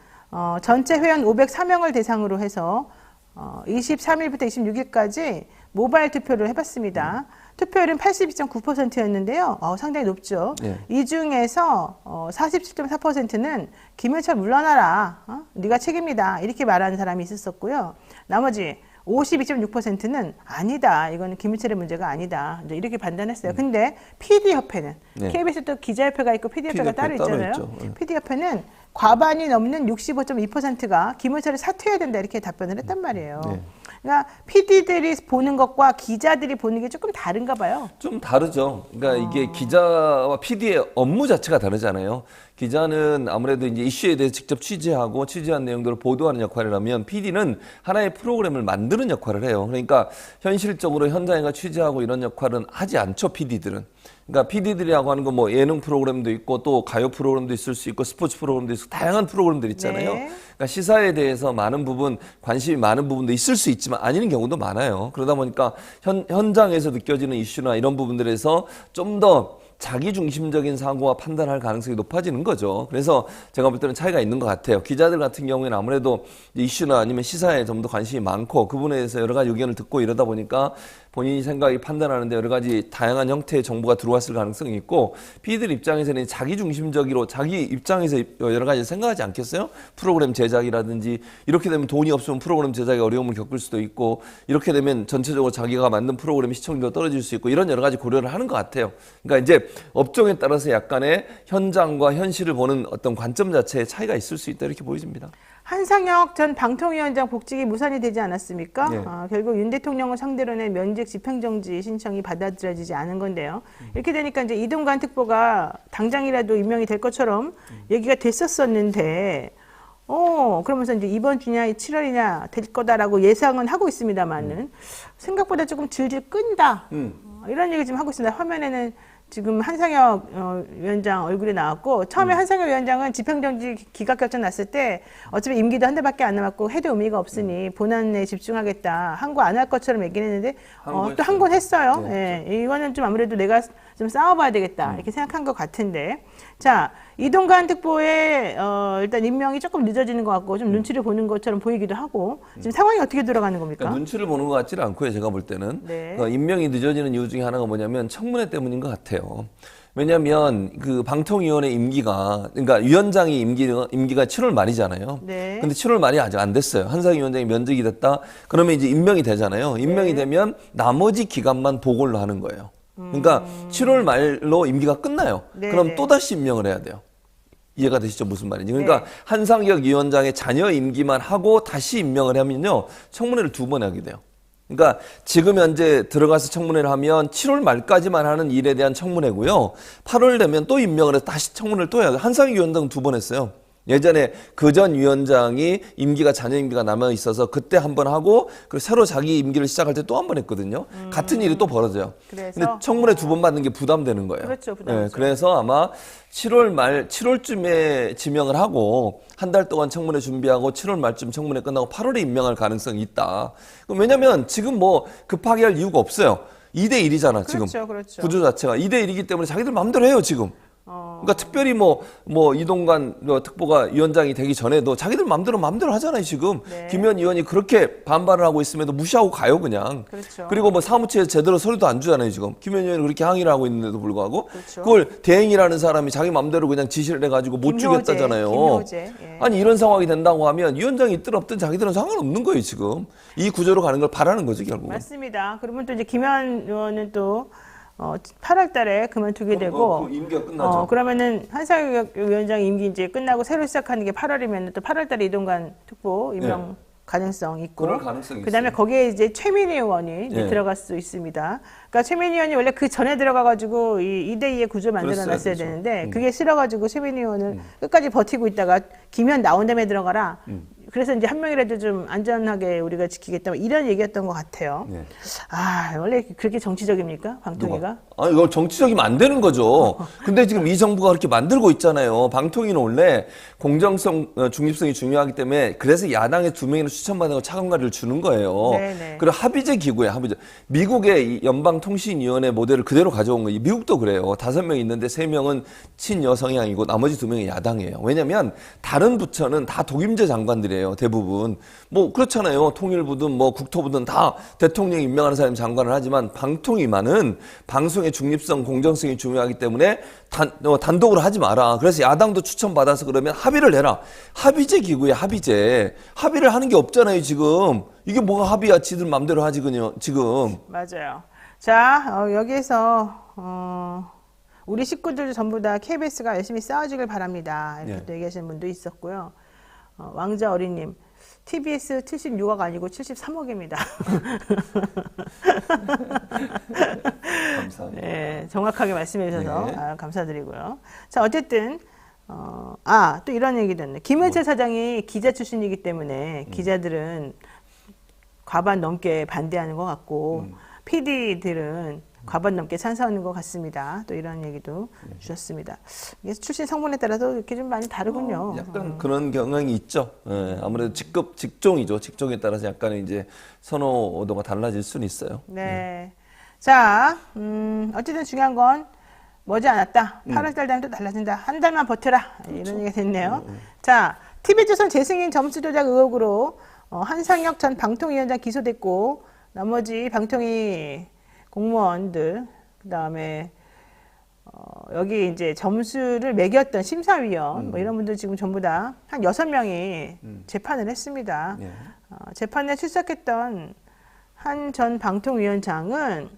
전체 회원 504명을 대상으로 해서 23일부터 26일까지 모바일 투표를 해봤습니다. 투표율은 82.9%였는데요. 상당히 높죠. 네. 이 중에서 47.4%는 김현철 물러나라. 네가 책임이다. 이렇게 말하는 사람이 있었고요. 나머지 52.6%는 아니다. 이거는 김현철의 문제가 아니다. 이제 이렇게 판단했어요. 근데 PD협회는 네. KBS도 기자협회가 있고 PD협회가 따로 따로 있잖아요. 있죠. 네. PD협회는 과반이 넘는 65.2%가 김현철을 사퇴해야 된다. 이렇게 답변을 했단 말이에요. 네. 그러니까 PD들이 보는 것과 기자들이 보는 게 조금 다른가 봐요. 좀 다르죠. 그러니까 이게 기자와 PD의 업무 자체가 다르잖아요. 기자는 아무래도 이제 이슈에 대해서 직접 취재하고 취재한 내용들을 보도하는 역할을 하면 PD는 하나의 프로그램을 만드는 역할을 해요. 그러니까 현실적으로 현장에 가 취재하고 이런 역할은 하지 않죠, PD들은. 그러니까 PD들이라고 하는 건 뭐 예능 프로그램도 있고 또 가요 프로그램도 있을 수 있고 스포츠 프로그램도 있고 다양한 프로그램들 있잖아요. 네. 그러니까 시사에 대해서 많은 부분, 관심이 많은 부분도 있을 수 있지만 아닌 경우도 많아요. 그러다 보니까 현장에서 느껴지는 이슈나 이런 부분들에서 좀 더 자기 중심적인 사고와 판단할 가능성이 높아지는 거죠. 그래서 제가 볼 때는 차이가 있는 것 같아요. 기자들 같은 경우에는 아무래도 이슈나 아니면 시사에 좀 더 관심이 많고 그분에 대해서 여러 가지 의견을 듣고 이러다 보니까 본인이 생각이 판단하는데 여러 가지 다양한 형태의 정보가 들어왔을 가능성이 있고 PD들 입장에서는 자기 중심적으로 자기 입장에서 여러 가지 생각하지 않겠어요? 프로그램 제작이라든지 이렇게 되면 돈이 없으면 프로그램 제작에 어려움을 겪을 수도 있고 이렇게 되면 전체적으로 자기가 만든 프로그램 시청률도 떨어질 수 있고 이런 여러 가지 고려를 하는 것 같아요. 그러니까 이제 업종에 따라서 약간의 현장과 현실을 보는 어떤 관점 자체에 차이가 있을 수 있다 이렇게 보여집니다. 한상혁 전 방통위원장 복직이 무산이 되지 않았습니까? 네. 결국 윤 대통령을 상대로 낸 면직 집행정지 신청이 받아들여지지 않은 건데요. 이렇게 되니까 이제 이동관 특보가 당장이라도 임명이 될 것처럼 얘기가 됐었었는데, 그러면서 이제 이번 주냐 7월이냐 될 거다라고 예상은 하고 있습니다만은 생각보다 조금 질질 끈다. 이런 얘기 좀 하고 있습니다. 화면에는 지금 한상혁 위원장 얼굴이 나왔고 처음에 한상혁 위원장은 집행정지 기각 결정 났을 때 어차피 임기도 한 달밖에 안 남았고 해도 의미가 없으니 본안에 집중하겠다. 항고 안 할 것처럼 얘기는 했는데 또 항고는 했어요. 네, 예, 이거는 좀 아무래도 내가 좀 싸워봐야 되겠다 이렇게 생각한 것 같은데 자 이동관 특보의 일단 임명이 조금 늦어지는 것 같고 좀 눈치를 보는 것처럼 보이기도 하고 지금 상황이 어떻게 돌아가는 겁니까? 그러니까 눈치를 보는 것 같지는 않고요. 제가 볼 때는 네. 임명이 늦어지는 이유 중에 하나가 뭐냐면 청문회 때문인 것 같아요. 왜냐하면 그 방통위원회 임기가 그러니까 위원장이 임기가 7월 말이잖아요. 네. 근데 7월 말이 아직 안 됐어요. 한상희 위원장이 면직이 됐다. 그러면 이제 임명이 되잖아요. 임명이 되면 나머지 기간만 보고를 하는 거예요. 그러니까 7월 말로 임기가 끝나요. 네, 그럼 네. 또 다시 임명을 해야 돼요. 이해가 되시죠? 무슨 말인지. 그러니까 네. 한상혁 위원장의 잔여 임기만 하고 다시 임명을 하면요. 청문회를 2번 하게 돼요. 그러니까 지금 현재 들어가서 청문회를 하면 7월 말까지만 하는 일에 대한 청문회고요. 8월 되면 또 임명을 해서 다시 청문회를 또 해야 돼요. 한상혁 위원장은 2번 했어요. 예전에 그 전 위원장이 잔여 임기가 남아 있어서 그때 한 번 하고 그리고 새로 자기 임기를 시작할 때 또 한 번 했거든요. 같은 일이 또 벌어져요. 그래서? 근데 청문회 2번 받는 게 부담되는 거예요. 그렇죠, 부담이죠. 그래서 아마 7월쯤에 지명을 하고 한 달 동안 청문회 준비하고 7월 말쯤 청문회 끝나고 8월에 임명할 가능성이 있다. 왜냐면 지금 뭐 급하게 할 이유가 없어요. 2대 1이잖아, 지금. 그렇죠. 구조 자체가 2대 1이기 때문에 자기들 마음대로 해요, 지금. 그러니까 특별히 뭐 이동관 특보가 위원장이 되기 전에도 자기들 마음대로 하잖아요, 지금. 네. 김현 의원이 그렇게 반발을 하고 있음에도 무시하고 가요, 그냥. 그렇죠. 그리고 뭐 사무처에서 제대로 서류도 안 주잖아요, 지금. 김현 의원이 그렇게 항의를 하고 있는데도 불구하고. 그렇죠. 그걸 대행이라는 사람이 자기 마음대로 그냥 지시를 해가지고 못 주겠다잖아요. 김효재. 예. 아니, 이런 상황이 된다고 하면 위원장이 있든 없든 자기들은 상관없는 거예요, 지금. 이 구조로 가는 걸 바라는 거죠, 결국은. 맞습니다. 그러면 또 이제 김현 의원은 또 8월 달에 그만두게 되고 그 임기가 끝나죠. 그러면은 한상혁 위원장 임기 이제 끝나고 새로 시작하는 게 8월이면 또 8월 달에 이동관 특보 임명 네. 가능성 있고 그럴 가능성이 그다음에 있어요. 거기에 이제 최민희 의원이 이제 네. 들어갈 수 있습니다. 그러니까 최민희 의원이 원래 그 전에 들어가가지고 이 2대2의 구조 만들어놨어야 그랬어야 되죠. 되는데 그게 싫어가지고 최민희 의원을 끝까지 버티고 있다가 김현 나온 다음에 들어가라. 그래서 이제 한 명이라도 좀 안전하게 우리가 지키겠다 이런 얘기였던 것 같아요. 네. 원래 그렇게 정치적입니까? 방통위가? 아니, 이거 정치적이면 안 되는 거죠. 근데 지금 이 정부가 그렇게 만들고 있잖아요. 방통위는 원래 공정성, 중립성이 중요하기 때문에 그래서 야당의 2명이나 추천받는 거 차관과를 주는 거예요. 네네. 그리고 합의제 기구예요, 합의제. 미국의 이 연방통신위원회 모델을 그대로 가져온 거예요. 미국도 그래요. 5명 있는데 3명은 친여성향이고 나머지 2명이 야당이에요. 왜냐면 다른 부처는 다 독임제 장관들이에요. 대부분. 뭐 그렇잖아요. 통일부든 뭐 국토부든 다 대통령이 임명하는 사람이 장관을 하지만 방통위만은 방송의 중립성, 공정성이 중요하기 때문에 단독으로 하지 마라. 그래서 야당도 추천받아서 그러면 합의를 해라. 합의제 기구에 합의제. 합의를 하는 게 없잖아요, 지금. 이게 뭐가 합의야? 지들 맘대로 하지, 그냥, 지금. 맞아요. 자, 여기에서 우리 식구들 전부 다 KBS가 열심히 싸워주길 바랍니다. 이렇게 네. 또 얘기하시는 분도 있었고요. 왕자 어린님, TBS 76억 아니고 73억입니다. 감사합니다. 네, 정확하게 말씀해 주셔서 네. 감사드리고요. 자, 어쨌든 또 이런 얘기도 있네. 김은채 사장이 기자 출신이기 때문에 기자들은 과반 넘게 반대하는 것 같고 PD들은 과반 넘게 찬성하는 것 같습니다. 또 이런 얘기도 주셨습니다. 이게 출신 성분에 따라서 이렇게 좀 많이 다르군요. 약간 그런 경향이 있죠. 예, 아무래도 직종이죠. 직종에 따라서 약간의 이제 선호도가 달라질 수는 있어요. 네. 자, 어쨌든 중요한 건 머지않았다. 8월달 되면 또 달라진다. 한 달만 버텨라. 이런 얘기가 됐네요. 자, TV조선 재승인 점수 조작 의혹으로 한상혁 전 방통위원장 기소됐고 나머지 방통위 공무원들 그다음에 여기 이제 점수를 매겼던 심사위원 뭐 이런 분들 지금 전부 다 한 6명이 재판을 했습니다. 예. 재판에 출석했던 한 전 방통위원장은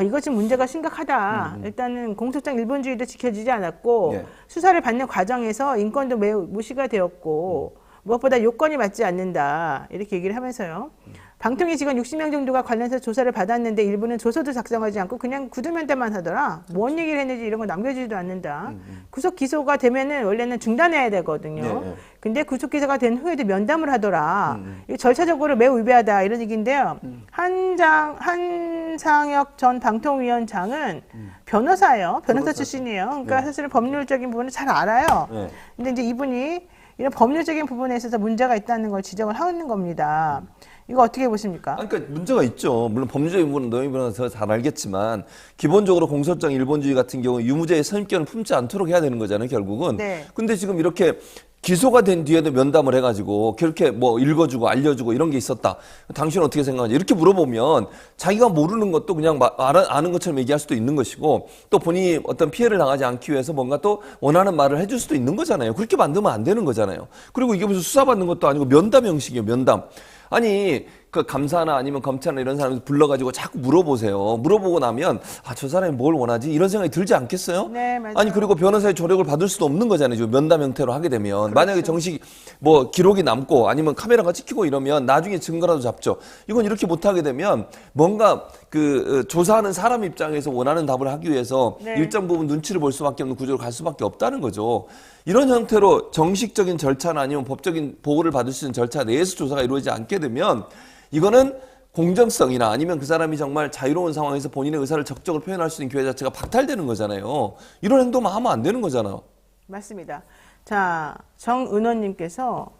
이거 지금 문제가 심각하다. 일단은 공소장 일본주의도 지켜지지 않았고 예. 수사를 받는 과정에서 인권도 매우 무시가 되었고 무엇보다 요건이 맞지 않는다. 이렇게 얘기를 하면서요. 방통위 직원 60명 정도가 관련해서 조사를 받았는데 일부는 조서도 작성하지 않고 그냥 구두면대만 하더라. 뭔 얘기를 했는지 이런 거 남겨주지도 않는다. 구속 기소가 되면은 원래는 중단해야 되거든요. 네. 근데 구속 기소가 된 후에도 면담을 하더라. 이게 절차적으로 매우 위배하다 이런 얘기인데요. 한상혁 전 방통위원장은 변호사예요. 변호사 출신이에요. 그러니까 네. 사실은 법률적인 부분을 잘 알아요. 네. 근데 이제 이분이 이런 법률적인 부분에 있어서 문제가 있다는 걸 지적을 하는 겁니다. 이거 어떻게 보십니까? 그러니까 문제가 있죠. 물론 법률적인 부분은 노영희 변호사가 잘 알겠지만 기본적으로 공소장 일본주의 같은 경우 유무죄의 선입견을 품지 않도록 해야 되는 거잖아요. 결국은. 네. 근데 지금 이렇게 기소가 된 뒤에도 면담을 해가지고 그렇게 뭐 읽어주고 알려주고 이런 게 있었다. 당신은 어떻게 생각하냐? 이렇게 물어보면 자기가 모르는 것도 그냥 아는 것처럼 얘기할 수도 있는 것이고 또 본인이 어떤 피해를 당하지 않기 위해서 뭔가 또 원하는 말을 해줄 수도 있는 거잖아요. 그렇게 만들면 안 되는 거잖아요. 그리고 이게 무슨 수사받는 것도 아니고 면담 형식이에요. 면담. 아니 그 감사나 아니면 검찰이나 이런 사람을 불러가지고 자꾸 물어보세요. 물어보고 나면 저 사람이 뭘 원하지? 이런 생각이 들지 않겠어요? 네, 맞아요. 아니 그리고 변호사의 조력을 받을 수도 없는 거잖아요. 지금 면담 형태로 하게 되면 만약에 정식 뭐 기록이 남고 아니면 카메라가 찍히고 이러면 나중에 증거라도 잡죠. 이건 이렇게 못하게 되면 뭔가 그 조사하는 사람 입장에서 원하는 답을 하기 위해서 네. 일정 부분 눈치를 볼 수밖에 없는 구조로 갈 수밖에 없다는 거죠. 이런 형태로 정식적인 절차나 아니면 법적인 보호를 받을 수 있는 절차 내에서 조사가 이루어지지 않게 되면 이거는 공정성이나 아니면 그 사람이 정말 자유로운 상황에서 본인의 의사를 적극적으로 표현할 수 있는 기회 자체가 박탈되는 거잖아요. 이런 행동만 하면 안 되는 거잖아요. 맞습니다. 자, 정은원님께서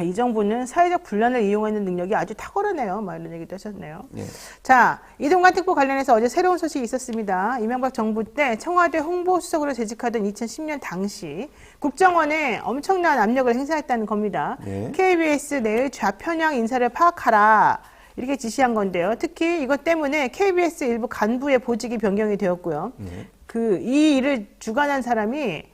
이 정부는 사회적 분란을 이용하는 능력이 아주 탁월하네요. 막 이런 얘기도 하셨네요. 예. 자, 이동관 특보 관련해서 어제 새로운 소식이 있었습니다. 이명박 정부 때 청와대 홍보수석으로 재직하던 2010년 당시 국정원에 엄청난 압력을 행사했다는 겁니다. 예. KBS 내의 좌편향 인사를 파악하라. 이렇게 지시한 건데요. 특히 이것 때문에 KBS 일부 간부의 보직이 변경이 되었고요. 이 일을 주관한 사람이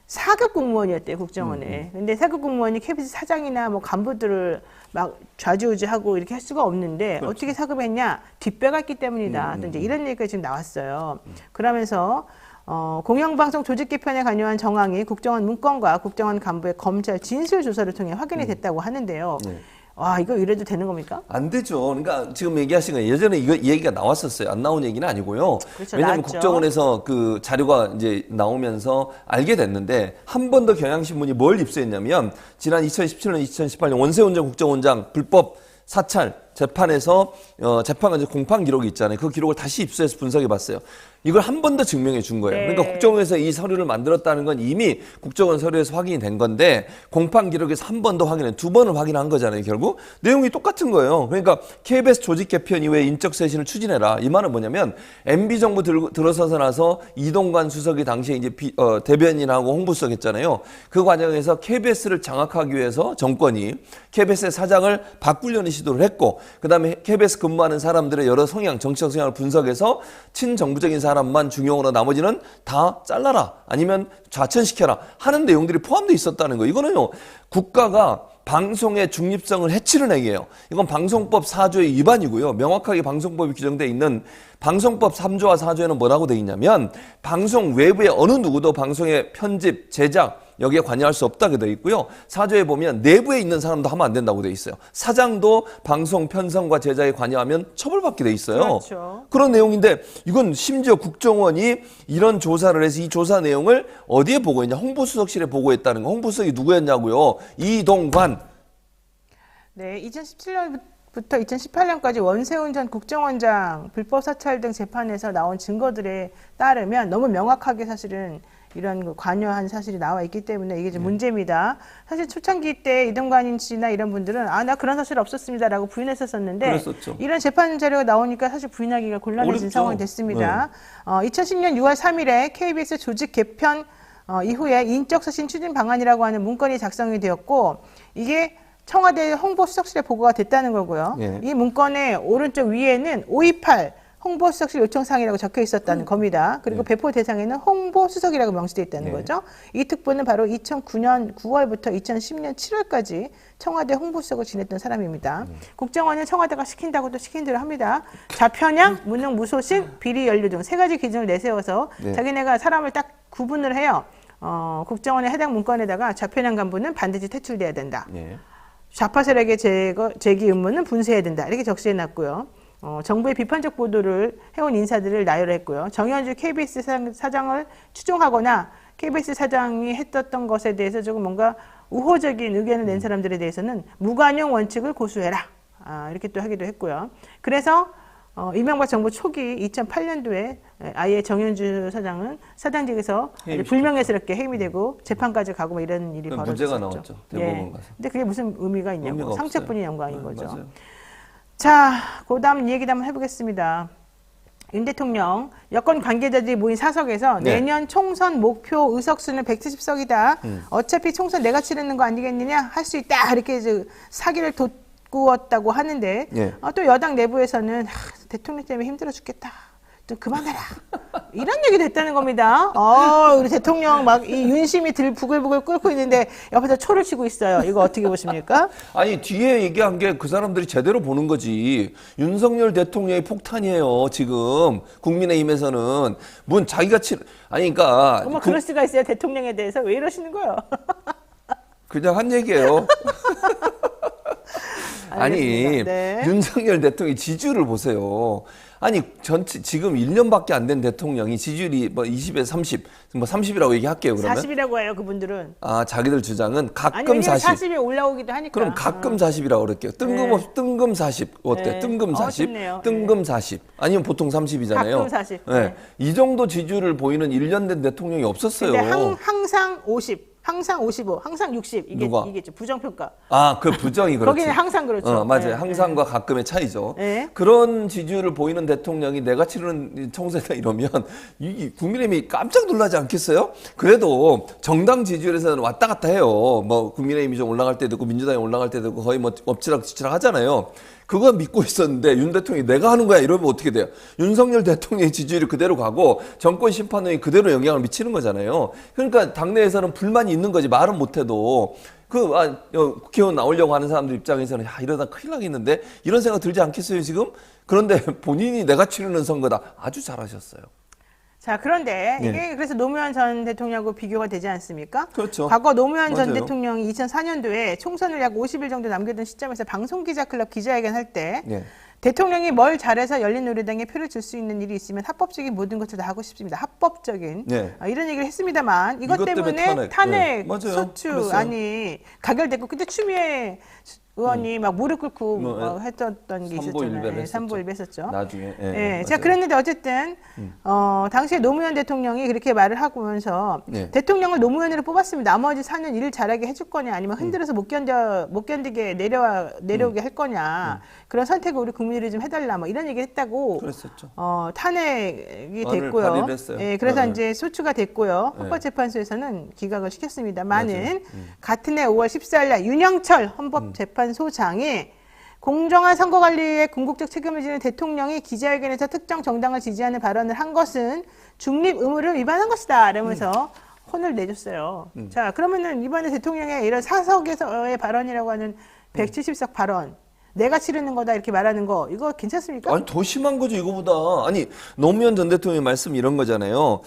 4급 공무원이었대요, 국정원에. 근데 4급 공무원이 KBS 사장이나 뭐 간부들을 막 좌지우지하고 이렇게 할 수가 없는데 어떻게 4급을 했냐? 뒷배가 있기 때문이다. 또 이제 이런 얘기가 지금 나왔어요. 그러면서 공영방송 조직 개편에 관여한 정황이 국정원 문건과 국정원 간부의 검찰 진술 조사를 통해 확인이 됐다고 하는데요. 이거 이래도 되는 겁니까? 안 되죠. 그러니까 지금 얘기하신 거예요. 예전에 이 얘기가 나왔었어요. 안 나온 얘기는 아니고요. 그렇죠, 왜냐하면 나왔죠. 국정원에서 그 자료가 이제 나오면서 알게 됐는데 한 번 더 경향신문이 뭘 입수했냐면 지난 2017년, 2018년 원세훈 국정원장 불법 사찰 재판에서 재판과 이제 공판 기록이 있잖아요. 그 기록을 다시 입수해서 분석해 봤어요. 이걸 한 번 더 증명해 준 거예요. 네. 그러니까 국정원에서 이 서류를 만들었다는 건 이미 국정원 서류에서 확인이 된 건데 공판 기록에서 한 번 더 확인해, 2번을 확인한 거잖아요. 결국 내용이 똑같은 거예요. 그러니까 KBS 조직 개편 이후에 인적 쇄신을 추진해라. 이 말은 뭐냐면 MB 정부 들어서서 나서 이동관 수석이 당시에 이제 대변인하고 홍보수석 했잖아요. 그 과정에서 KBS를 장악하기 위해서 정권이 KBS의 사장을 바꾸려는 시도를 했고, 그다음에 KBS 근무하는 사람들의 여러 성향, 정치적 성향을 분석해서 친정부적인 사람만 중용으로 나머지는 다 잘라라, 아니면 좌천시켜라 하는 내용들이 포함되어 있었다는 거예요. 이거는요, 국가가 방송의 중립성을 해치는 행위예요. 이건 방송법 4조의 위반이고요. 명확하게 방송법이 규정되어 있는 방송법 3조와 4조에는 뭐라고 되어 있냐면 방송 외부의 어느 누구도 방송의 편집, 제작, 여기에 관여할 수 없다고 되어 있고요. 4조에 보면 내부에 있는 사람도 하면 안 된다고 되어 있어요. 사장도 방송, 편성과 제작에 관여하면 처벌받게 되어 있어요. 그렇죠. 그런 내용인데 이건 심지어 국정원이 이런 조사를 해서 이 조사 내용을 어디에 보고했냐? 홍보수석실에 보고했다는 거. 홍보수석이 누구였냐고요? 이동관. 네, 2017년부터 2018년까지 원세훈 전 국정원장 불법 사찰 등 재판에서 나온 증거들에 따르면 너무 명확하게 사실은 이런 그 관여한 사실이 나와 있기 때문에 이게 좀 문제입니다. 사실 초창기 때 이동관 씨나 이런 분들은 나 그런 사실 없었습니다라고 부인했었는데 그랬었죠. 이런 재판 자료가 나오니까 사실 부인하기가 곤란해진 어렵죠. 상황이 됐습니다. 2010년 6월 3일에 KBS 조직 개편 이후에 인적 쇄신 추진 방안이라고 하는 문건이 작성이 되었고 이게 청와대 홍보수석실에 보고가 됐다는 거고요. 예. 이 문건의 오른쪽 위에는 528 홍보수석실 요청사항이라고 적혀 있었다는 겁니다. 그리고 배포 대상에는 홍보수석이라고 명시되어 있다는 거죠. 이 특보는 바로 2009년 9월부터 2010년 7월까지 청와대 홍보수석을 지냈던 사람입니다. 국정원은 청와대가 시킨다고도 시킨 대로 합니다. 좌편향, 무능, 무소신, 비리, 연루 등 세 가지 기준을 내세워서 자기네가 사람을 딱 구분을 해요. 국정원의 해당 문건에다가 좌편향 간부는 반드시 퇴출돼야 된다. 좌파 세력의 제기 의무는 분쇄해야 된다. 이렇게 적시해놨고요. 정부의 비판적 보도를 해온 인사들을 나열했고요. 정현주 KBS 사장을 추종하거나 KBS 사장이 했었던 것에 대해서 조금 뭔가 우호적인 의견을 낸 사람들에 대해서는 무관용 원칙을 고수해라. 이렇게 또 하기도 했고요. 그래서 이명박 정부 초기 2008년도에 아예 정현주 사장은 사장직에서 불명예스럽게 해임이 되고 재판까지 가고 뭐 이런 일이 벌어졌었죠. 문제가 나왔죠. 대법원 가서. 근데 그게 무슨 의미가 있냐고. 상처뿐인 영광인 거죠. 맞아요. 자, 그다음 얘기도 한번 해보겠습니다. 윤 대통령 여권 관계자들이 모인 사석에서 내년 총선 목표 의석수는 170석이다. 어차피 총선 내가 치르는 거 아니겠느냐? 할 수 있다. 이렇게 이제 사기를 돋구었다고 하는데 또 여당 내부에서는 대통령 때문에 힘들어 죽겠다. 좀 그만해라. 이런 얘기도 했다는 겁니다. 우리 대통령 막 이 윤심이 부글부글 끓고 있는데 옆에서 초를 치고 있어요. 이거 어떻게 보십니까? 아니 뒤에 얘기한 게 그 사람들이 제대로 보는 거지. 윤석열 대통령의 폭탄이에요. 지금 국민의힘에서는 자기가 그러니까 정말 그럴 수가 있어요. 대통령에 대해서 왜 이러시는 거예요? 그냥 한 얘기예요. 아니 네. 윤석열 대통령의 지지율을 보세요. 아니 지금 1년밖에 안 된 대통령이 지지율이 20에서 30, 30이라고 얘기할게요. 그러면 40이라고 해요. 그분들은. 자기들 주장은 가끔 아니, 40. 40이 올라오기도 하니까. 그럼 가끔 40이라고 그럴게요. 뜬금없이 뜬금 40 어때? 뜬금 40, 좋네요. 뜬금 40 아니면 보통 30이잖아요. 가끔 40. 이 정도 지지율을 보이는 1년 된 대통령이 없었어요. 근데 항상 50. 항상 55, 항상 60 이게 부정평가. 그 부정이 그렇지. 거기는 항상 그렇죠. 맞아요. 항상과 가끔의 차이죠. 그런 지지율을 보이는 대통령이 내가 치르는 총선이다 이러면 이 국민의힘이 깜짝 놀라지 않겠어요? 그래도 정당 지지율에서는 왔다 갔다 해요. 국민의힘이 좀 올라갈 때도 있고 민주당이 올라갈 때도 있고 거의 엎치락뒤치락 하잖아요. 그거 믿고 있었는데 윤 대통령이 내가 하는 거야 이러면 어떻게 돼요? 윤석열 대통령의 지지율이 그대로 가고 정권 심판원이 그대로 영향을 미치는 거잖아요. 그러니까 당내에서는 불만이 있는 거지 말은 못해도 국회의원 나오려고 하는 사람들 입장에서는 이러다 큰일 나겠는데 이런 생각 들지 않겠어요 지금? 그런데 본인이 내가 치르는 선거다. 아주 잘하셨어요. 자, 그런데 이게 그래서 노무현 전 대통령하고 비교가 되지 않습니까? 그렇죠. 과거 노무현 전 맞아요. 대통령이 2004년도에 총선을 약 50일 정도 남겨둔 시점에서 방송기자클럽 기자회견 할 때 대통령이 뭘 잘해서 열린우리당에 표를 줄 수 있는 일이 있으면 합법적인 모든 것을 다 하고 싶습니다. 합법적인 이런 얘기를 했습니다만 이것 때문에 탄핵 소추 그랬어요. 가결됐고 근데 추미애 의원이 막 무릎 꿇고 했던 게 있었잖아요. 삼보일배 했었죠. 나중에. 제가 그랬는데 어쨌든 당시에 노무현 대통령이 그렇게 말을 하면서 대통령을 노무현으로 뽑았습니다. 나머지 4년 일 잘하게 해줄 거냐 아니면 흔들어서 못 견디게 내려오게 할 거냐 그런 선택을 우리 국민들이 좀 해달라 뭐 이런 얘기를 했다고. 그랬었죠. 탄핵이 됐고요. 그래서 이제 소추가 됐고요. 헌법재판소에서는 기각을 시켰습니다만은 같은 해 5월 14일 날 윤영철 헌법재판소장이 공정한 선거 관리에 궁극적 책임을 지는 대통령이 기자회견에서 특정 정당을 지지하는 발언을 한 것은 중립 의무를 위반한 것이다. 이러면서 혼을 내줬어요. 자, 그러면은 이번에 대통령의 이런 사석에서의 발언이라고 하는 170석 발언, 내가 치르는 거다 이렇게 말하는 거 이거 괜찮습니까? 아니 더 심한 거죠 이거보다. 아니 노무현 전 대통령의 말씀 이런 거잖아요.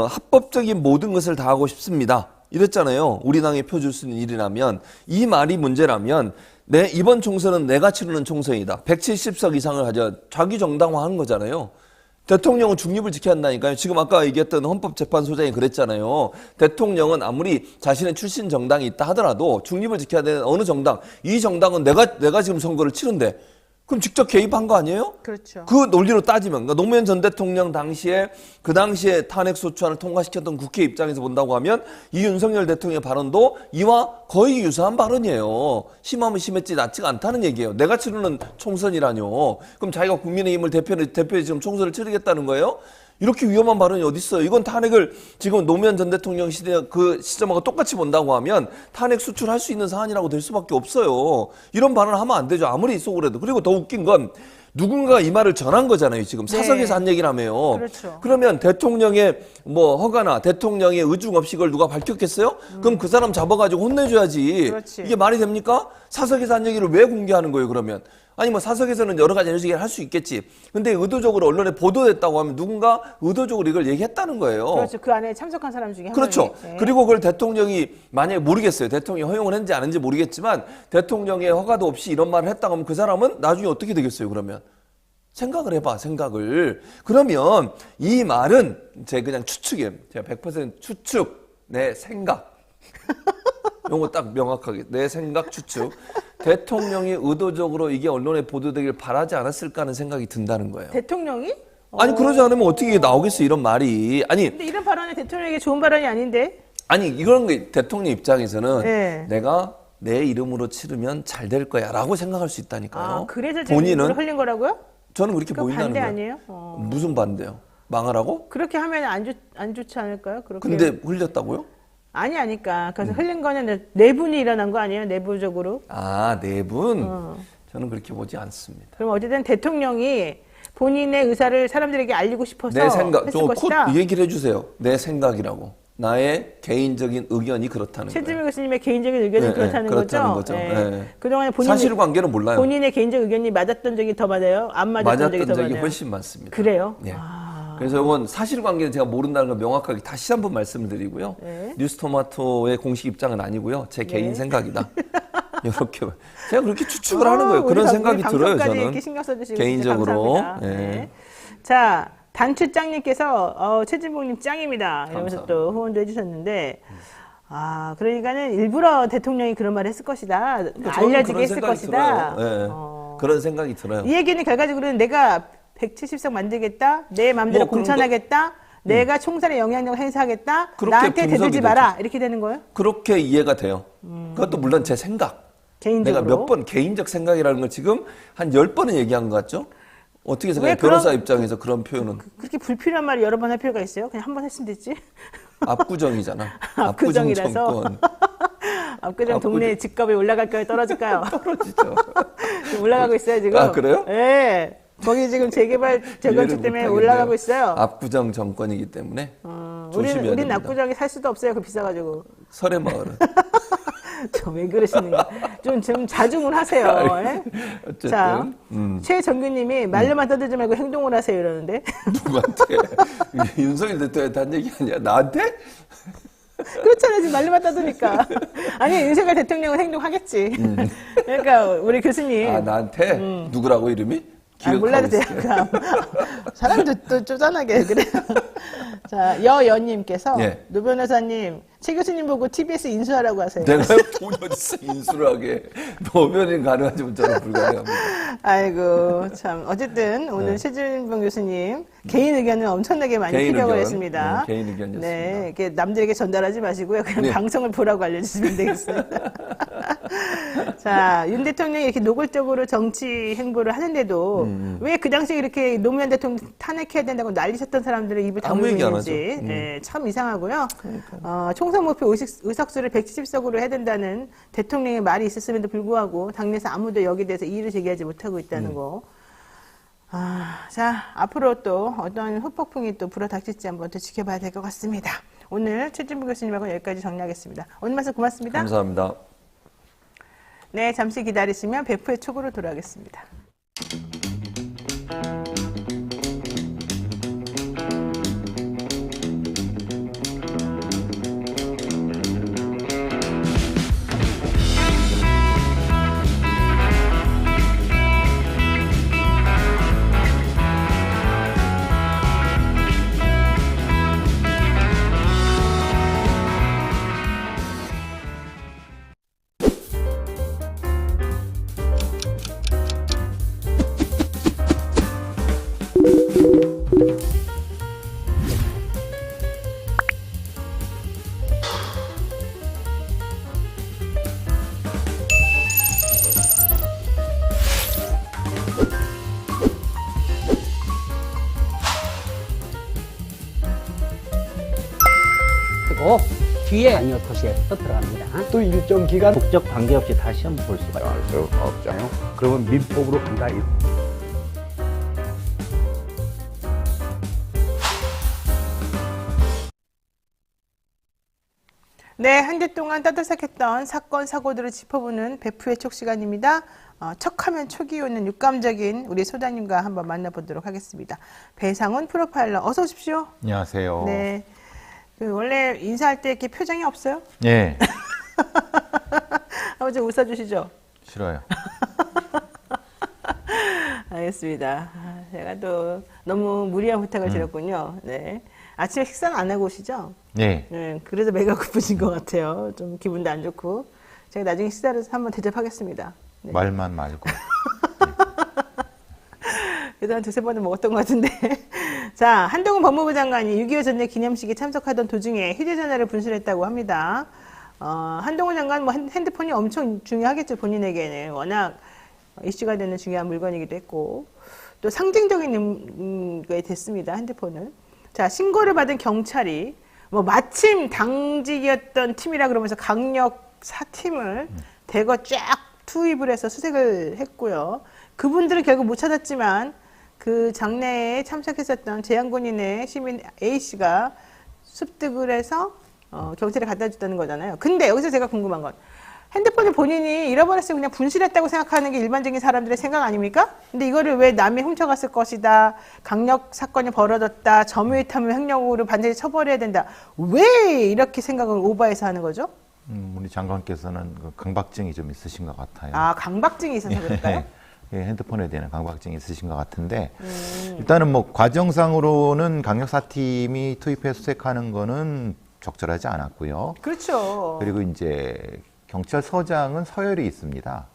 합법적인 모든 것을 다 하고 싶습니다. 이랬잖아요. 우리 당에 표 줄 수 있는 일이라면, 이 말이 문제라면 이번 총선은 내가 치르는 총선이다. 170석 이상을 가져 자기 정당화하는 거잖아요. 대통령은 중립을 지켜야 한다니까요. 지금 아까 얘기했던 헌법재판소장이 그랬잖아요. 대통령은 아무리 자신의 출신 정당이 있다 하더라도 중립을 지켜야 되는 어느 정당, 이 정당은 내가 지금 선거를 치른데 그럼 직접 개입한 거 아니에요? 그렇죠. 그 논리로 따지면, 그러니까 노무현 전 대통령 당시에 그 당시에 탄핵소추안을 통과시켰던 국회 입장에서 본다고 하면 이 윤석열 대통령의 발언도 이와 거의 유사한 발언이에요. 심하면 심했지 낫지가 않다는 얘기예요. 내가 치르는 총선이라뇨. 그럼 자기가 국민의힘을 대표에 지금 총선을 치르겠다는 거예요? 이렇게 위험한 발언이 어디 있어요? 이건 탄핵을 지금 노무현 전 대통령 시대 그 시점하고 똑같이 본다고 하면 탄핵 수출할 수 있는 사안이라고 될 수밖에 없어요. 이런 발언을 하면 안 되죠. 아무리 속으로도. 그리고 더 웃긴 건 누군가가 이 말을 전한 거잖아요. 지금 사석에서 한 얘기라며요. 그렇죠. 그러면 대통령의 뭐 허가나 대통령의 의중 없이 그걸 누가 밝혔겠어요? 그럼 그 사람 잡아가지고 혼내줘야지. 그렇지. 이게 말이 됩니까? 사석에서 한 얘기를 왜 공개하는 거예요, 그러면? 아니 뭐 사석에서는 여러 가지 얘기를 할 수 있겠지. 근데 의도적으로 언론에 보도됐다고 하면 누군가 의도적으로 이걸 얘기했다는 거예요. 그렇죠. 그 안에 참석한 사람 중에 한 그렇죠. 명이. 네. 그리고 그걸 대통령이 만약에 모르겠어요. 대통령이 허용을 했는지 안 했는지 모르겠지만 대통령의 허가도 없이 이런 말을 했다고 하면 그 사람은 나중에 어떻게 되겠어요, 그러면? 생각을 해봐, 생각을. 그러면 이 말은 제 그냥 추측이에요. 제가 100% 추측, 내 생각. 요거 딱 명확하게. 내 생각 추측. 대통령이 의도적으로 이게 언론에 보도되길 바라지 않았을까 하는 생각이 든다는 거예요. 대통령이? 아니 그러지 않으면 어떻게 이게 나오겠어 이런 말이. 아니 근데 이런 발언이 대통령에게 좋은 발언이 아닌데? 아니 이런 게 대통령 입장에서는 네. 내가 내 이름으로 치르면 잘 될 거야 라고 생각할 수 있다니까요. 아, 그래서 지금 본인은 흘린 거라고요? 저는 그렇게 그거 보인다는 반대 거예요. 아니에요? 무슨 반대요? 망하라고? 그렇게 하면 안 좋지 않을까요? 그렇게. 근데 흘렸다고요? 아니까. 그래서 흘린 거는 내분이 일어난 거 아니에요? 내부적으로. 아, 내분? 저는 그렇게 보지 않습니다. 그럼 어쨌든 대통령이 본인의 의사를 사람들에게 알리고 싶어서 내 생각, 했을 좀 것이다. 콧 얘기를 해주세요. 내 생각이라고. 나의 개인적인 의견이 그렇다는 거예요. 최지민 교수님의 개인적인 의견이 네, 그렇다는 그렇다는 거죠. 거죠. 네. 네. 그동안에 사실관계는 몰라요. 본인의 개인적 의견이 맞았던 적이 더 많아요? 안 맞았던 적이 더 맞았던 적이 많아요? 훨씬 많습니다. 그래요? 예. 아. 그래서 이건 사실관계는 제가 모른다는 걸 명확하게 다시 한번 말씀을 드리고요. 네. 뉴스토마토의 공식 입장은 아니고요. 제 개인 생각이다. 이렇게 제가 그렇게 추측을 하는 거예요. 우리 그런 생각이 들어요. 방송까지 저는 이렇게 신경 써주시고 개인적으로. 진짜 감사합니다. 예. 네. 자, 단추짱님께서 최진봉님 짱입니다. 이러면서 감사합니다. 또 후원도 해주셨는데, 아, 그러니까는 일부러 대통령이 그런 말을 했을 것이다. 저는 알려지게 그런 했을 생각이 것이다. 들어요. 예. 그런 생각이 들어요. 이 얘기는 결과적으로는 내가 170석 만들겠다, 내 마음대로 뭐 그런 공천하겠다, 내가 총선에 영향력을 행사하겠다, 그렇게 나한테 분석이 대들지 되죠. 마라 이렇게 되는 거예요? 그렇게 이해가 돼요. 그것도 물론 제 생각. 개인적으로. 내가 몇 번 개인적 생각이라는 걸 지금 한 10번은 얘기한 것 같죠? 어떻게 왜 생각해요? 그런- 변호사 입장에서 그런 표현은 그렇게 불필요한 말을 여러 번 할 필요가 있어요? 그냥 한 번 했으면 됐지. 압구정이잖아. 압구정 압구정이라서. 정권. 압구정 동네 집값이 올라갈까요? 떨어질까요? 떨어지죠. 지금 올라가고 있어요, 지금. 아, 그래요? 네. 거기 지금 재개발, 재건축 이해를 때문에 못하겠네요. 올라가고 있어요. 압구정 정권이기 때문에 조심해야 우린 됩니다. 압구정에 살 수도 없어요. 그 비싸가지고. 설해마을은. 저 왜 그러시는 거예요? 좀 자중을 하세요. 예? 어쨌든 자, 최정규님이 말로만 떠들지 말고 행동을 하세요 이러는데. 누구한테? 윤석열 대통령한테 한 얘기 아니야? 나한테? 그렇잖아요. 지금 말로만 떠드니까. 아니, 윤석열 대통령은 행동하겠지. 그러니까 우리 교수님. 아 나한테? 누구라고 이름이? 아, 몰라도 돼요. 그럼. 사람도 또 쪼잔하게 그래요. 자, 여연님께서 예. 노 변호사님, 최 교수님 보고 TBS 인수하라고 하세요. 내가 돈이 어딨어 인수를 하게. 노면이 가능하지만 저는 불가능합니다. 아이고, 참. 어쨌든 오늘 최진봉 교수님 개인 의견은 엄청나게 많이 개인 피력을 의견. 했습니다. 네, 개인 의견이었습니다. 네, 이렇게 남들에게 전달하지 마시고요. 그냥 네. 방송을 보라고 알려주시면 되겠습니다. 자, 윤 대통령이 이렇게 노골적으로 정치 행보를 하는데도 왜 그 당시에 이렇게 노무현 대통령 탄핵해야 된다고 난리쳤던 사람들의 입을 아무 다물고 얘기 안 있는지 하죠. 네, 참 이상하고요. 총선 목표 의석수를 170석으로 해야 된다는 대통령의 말이 있었음에도 불구하고 당내에서 아무도 여기에 대해서 이의를 제기하지 못하고 있다는 거. 아, 자, 앞으로 또 어떤 후폭풍이 또 불어닥칠지 한번 더 지켜봐야 될 것 같습니다. 오늘 최진부 교수님하고 여기까지 정리하겠습니다. 오늘 말씀 고맙습니다. 감사합니다. 네, 잠시 기다리시면 배프의 촉으로 돌아오겠습니다. 쓰고 뒤에 강력 표시에 또 들어갑니다. 또 일정 기간 국적 관계없이 다 시험 볼 수가 있어요. 알 수 없잖아요. 그러면 민법으로 간다. 네, 한 주 동안 떠들썩했던 사건, 사고들을 짚어보는 베프의 촉 시간입니다. 척하면 촉이 오는 육감적인 우리 소장님과 한번 만나보도록 하겠습니다. 배상훈 프로파일러, 어서 오십시오. 안녕하세요. 네. 원래 인사할 때 이렇게 표정이 없어요? 예. 한번 좀 웃어주시죠. 싫어요. 알겠습니다. 제가 또 너무 무리한 부탁을 드렸군요. 네. 아침에 식사는 안 하고 오시죠? 예. 네, 그래서 배가 고프신 것 같아요. 좀 기분도 안 좋고. 제가 나중에 식사를 한번 대접하겠습니다. 네. 말만 말고. 그래도 한 두세 번은 먹었던 것 같은데. 자, 한동훈 법무부 장관이 6.25 전쟁 기념식에 참석하던 도중에 휴대전화를 분실했다고 합니다. 한동훈 장관 뭐 핸드폰이 엄청 중요하겠죠, 본인에게는. 워낙 이슈가 되는 중요한 물건이기도 했고. 또 상징적인 게 됐습니다, 핸드폰은. 자, 신고를 받은 경찰이 뭐 마침 당직이었던 팀이라 그러면서 강력 4팀을 대거 쫙 투입을 해서 수색을 했고요. 그분들은 결국 못 찾았지만 그 장례에 참석했었던 재향군인의 시민 A씨가 습득을 해서 경찰에 갖다 줬다는 거잖아요. 근데 여기서 제가 궁금한 건 핸드폰을 본인이 잃어버렸으면 그냥 분실했다고 생각하는 게 일반적인 사람들의 생각 아닙니까? 근데 이거를 왜 남이 훔쳐갔을 것이다, 강력 사건이 벌어졌다, 점유이탐을 횡령으로 반드시 처벌해야 된다. 왜 이렇게 생각을 오버해서 하는 거죠? 우리 장관께서는 그 강박증이 좀 있으신 것 같아요. 아, 강박증이 있어서 그럴까요? 예, 핸드폰에 대한 강박증이 있으신 것 같은데 일단은 뭐 과정상으로는 강력사팀이 투입해서 수색하는 거는 적절하지 않았고요. 그렇죠. 그리고 이제 경찰서장은 서열이 있습니다.